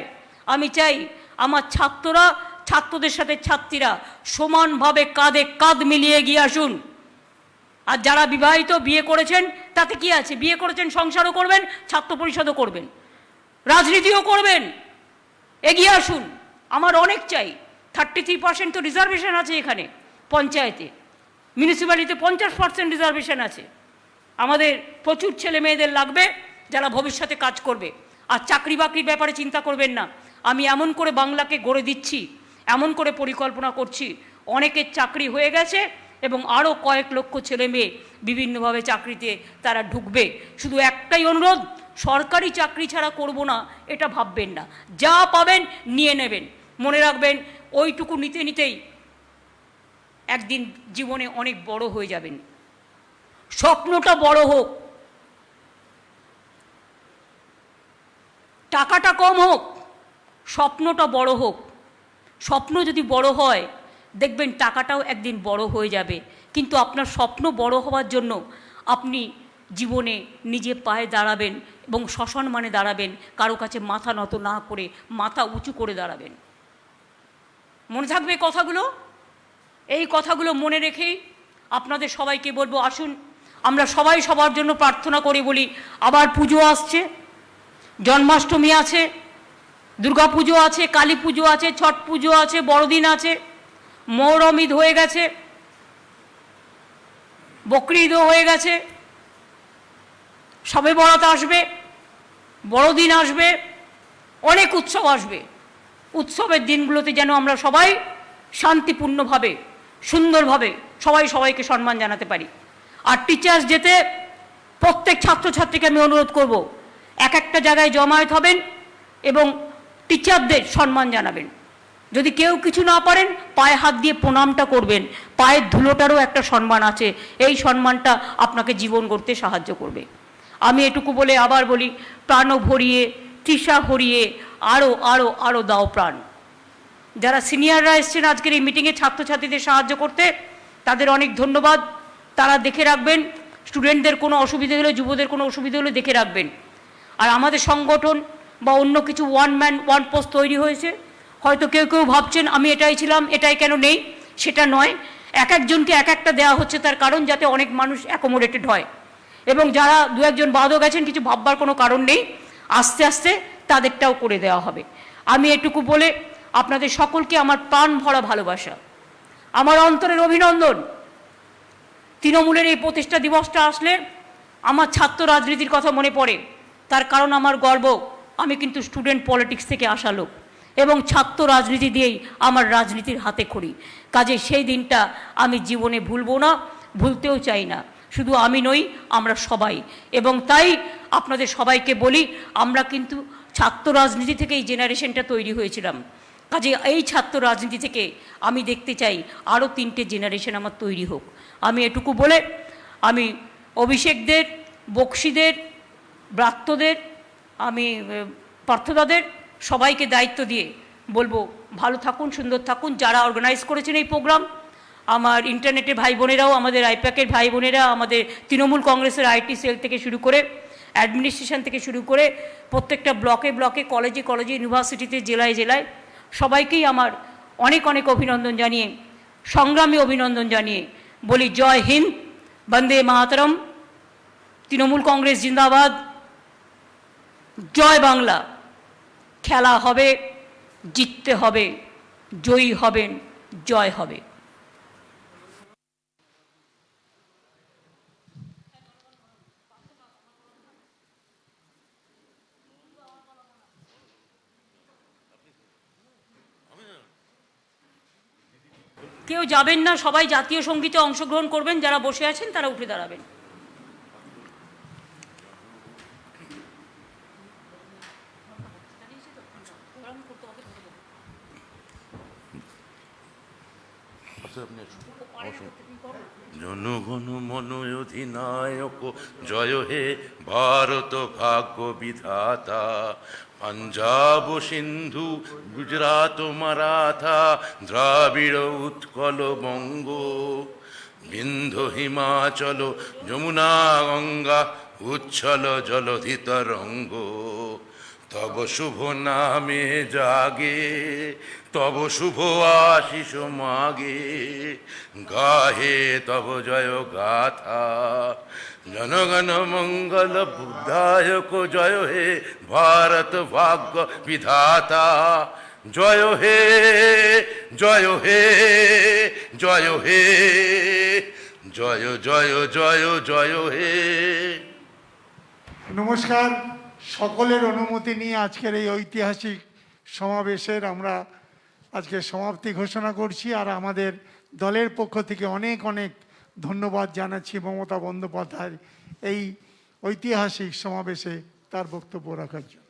আমি চাই আমার ছাত্ররা ছাত্রদের সাথে ছাত্রীরা সমানভাবে কাঁধে কাঁধ মিলিয়ে এগিয়ে আসুন। আর যারা বিবাহিত বিয়ে করেছেন তাতে কি আছে, বিয়ে করেছেন সংসারও করবেন, ছাত্র পরিষদও করবেন, রাজনীতিও করবেন, এগিয়ে আসুন। আমার অনেক চাই। 33% তো রিজার্ভেশন আছে এখানে, পঞ্চায়েতে, মিউনিসিপ্যালিটিতে 50% রিজার্ভেশন আছে। আমাদের প্রচুর ছেলে মেয়েদের লাগবে যারা ভবিষ্যতে কাজ করবে। আর চাকরি বাকরির ব্যাপারে চিন্তা করবেন না, আমি এমন করে বাংলাকে গড়ে দিচ্ছি, এমন করে পরিকল্পনা করছি, অনেকের চাকরি হয়ে গেছে এবং আরও কয়েক লক্ষ ছেলে মেয়ে বিভিন্নভাবে চাকরিতে তারা ঢুকবে। শুধু একটাই অনুরোধ, সরকারি চাকরি ছাড়া করব না এটা ভাববেন না, যা পাবেন নিয়ে নেবেন। মনে রাখবেন ওইটুকু নিতে নিতেই একদিন জীবনে অনেক বড় হয়ে যাবেন। স্বপ্নটা বড় হোক, টাকাটা কম হোক, স্বপ্নটা বড় হোক। স্বপ্ন যদি বড় হয় দেখবেন টাকাটাও একদিন বড় হয়ে যাবে। কিন্তু আপনার স্বপ্ন বড় হওয়ার জন্য আপনি জীবনে নিজে পায়ে দাঁড়াবেন এবং সসম্মানে দাঁড়াবেন, কারো কাছে মাথা নত না করে মাথা উঁচু করে দাঁড়াবেন। মনে থাকবে কথাগুলো? এই কথাগুলো মনে রেখেই আপনাদের সবাইকে বলবো, আসুন আমরা সবাই সবার জন্য প্রার্থনা করি। বলি, আবার পুজো আসছে, জন্মাষ্টমী আছে, দুর্গা পুজো আছে, কালী পুজো আছে, ছট পুজো আছে, বড়দিন আছে, মহরম ঈদ হয়ে গেছে, বকরি ঈদও হয়ে গেছে, শবে বরাত আসবে, বড়দিন আসবে, অনেক উৎসব আসবে। উৎসবের দিনগুলোতে যেন আমরা সবাই শান্তিপূর্ণভাবে সুন্দরভাবে সবাই সবাইকে সম্মান জানাতে পারি। আর টিচার্স ডেতে প্রত্যেক ছাত্রছাত্রীকে আমি অনুরোধ করব, এক একটা জায়গায় জমায়েত হবেন এবং টিচারদের সম্মান জানাবেন। যদি কেউ কিছু না পারেন পায়ে হাত দিয়ে প্রণামটা করবেন, পায়ের ধুলোটারও একটা সম্মান আছে, এই সম্মানটা আপনাকে জীবন গড়তে সাহায্য করবে। আমি এটুকু বলে আবার বলি, প্রাণ ভরিয়ে তৃষা হরিয়ে আরও আরও আরও দাও প্রাণ। যারা সিনিয়ররা এসছেন আজকের এই মিটিংয়ে ছাত্রছাত্রীদের সাহায্য করতে, তাদের অনেক ধন্যবাদ। তারা দেখে রাখবেন স্টুডেন্টদের কোনো অসুবিধে হলে, যুবদের কোনো অসুবিধে হলে দেখে রাখবেন। আর আমাদের সংগঠন বা অন্য কিছু ওয়ান ম্যান ওয়ান পোস্ট তৈরি হয়েছে, হয়তো কেউ কেউ ভাবছেন আমি এটাই ছিলাম এটাই কেন নেই, সেটা নয়। এক একজনকে এক একটা দেওয়া হচ্ছে, তার কারণ যাতে অনেক মানুষ অ্যাকোমোডেটেড হয়, এবং যারা দু একজন বাদও গেছেন কিছু ভাববার কোনো কারণ নেই, আস্তে আস্তে তাদেরটাও করে দেওয়া হবে। আমি এটুকু বলে আপনাদের সকলকে আমার প্রাণ ভরা ভালোবাসা, আমার অন্তরের অভিনন্দন। তৃণমূলের এই প্রতিষ্ঠা দিবসটা আসলে আমার ছাত্র রাজনীতির কথা মনে পড়ে, তার কারণ আমার গর্ব আমি কিন্তু স্টুডেন্ট পলিটিক্স থেকে আসা লোক এবং ছাত্র রাজনীতি দিয়েই আমার রাজনীতির হাতে খড়ি। কাজে সেই দিনটা আমি জীবনে ভুলবো না, ভুলতেও চাই না। শুধু আমি নই, আমরা সবাই। এবং তাই আপনাদের সবাইকে বলি, আমরা কিন্তু ছাত্র রাজনীতি থেকে এই জেনারেশনটা তৈরি হয়েছিলাম। কাজে এই ছাত্র রাজনীতি থেকে আমি দেখতে চাই আরও 3টে জেনারেশন আমার তৈরি হোক। আমি এটুকু বলে আমি অভিষেকদের, বক্সিদের, ব্রাত্যদের, আমি পার্থদাদের সবাইকে দায়িত্ব দিয়ে বলবো, ভালো থাকুন, সুন্দর থাকুন। যারা অর্গানাইজ করেছেন এই প্রোগ্রাম, আমার ইন্টারনেটের ভাই বোনেরাও, আমাদের আইপ্যাকের ভাই বোনেরা, আমাদের তৃণমূল কংগ্রেসের আইটি সেল থেকে শুরু করে, অ্যাডমিনিস্ট্রেশন থেকে শুরু করে, প্রত্যেকটা ব্লকে ব্লকে, কলেজে কলেজে, ইউনিভার্সিটিতে, জেলায় জেলায় সবাইকেই আমার অনেক অনেক অভিনন্দন জানিয়ে, সংগ্রামী অভিনন্দন জানিয়ে বলি, জয় হিন্দ, বন্দে মাতরম, তৃণমূল কংগ্রেস জিন্দাবাদ, জয় বাংলা। খেলা হবে, জিততে হবে, জয়ী হবেন, জয় হবে। কেউ যাবেন না, সবাই জাতীয় সঙ্গীতে অংশগ্রহণ করবেন। যারা বসে আছেন তারা উঠে দাঁড়াবেন। জনগণ মন অধিনায়ক জয় হে ভারত ভাগ্য বিধাতা, পাঞ্জাব সিন্ধু গুজরাট মারাঠা দ্রাবিড় উৎকল বঙ্গ, বিন্ধ্য হিমাচল যমুনা গঙ্গা উচ্ছল জলধি তরঙ্গ, তব শুভ নামে জাগে, তব শুভ আশিস মাগে, গাহে তব জয় গাথা, জনগণ মঙ্গল বুদ্ধায়ক জয় হে ভারত ভাগ্য বিধাতা, জয় হে জয় হে জয় হে, জয় জয় জয় জয় হে। নমস্কার। সকলের অনুমতি নিয়ে আজকের এই ঐতিহাসিক সমাবেশের আমরা আজকে সমাপ্তি ঘোষণা করছি। আর আমাদের দলের পক্ষ থেকে অনেক অনেক ধন্যবাদ জানাচ্ছি মমতা বন্দ্যোপাধ্যায় এই ঐতিহাসিক সমাবেশে তার বক্তব্য রাখার জন্য।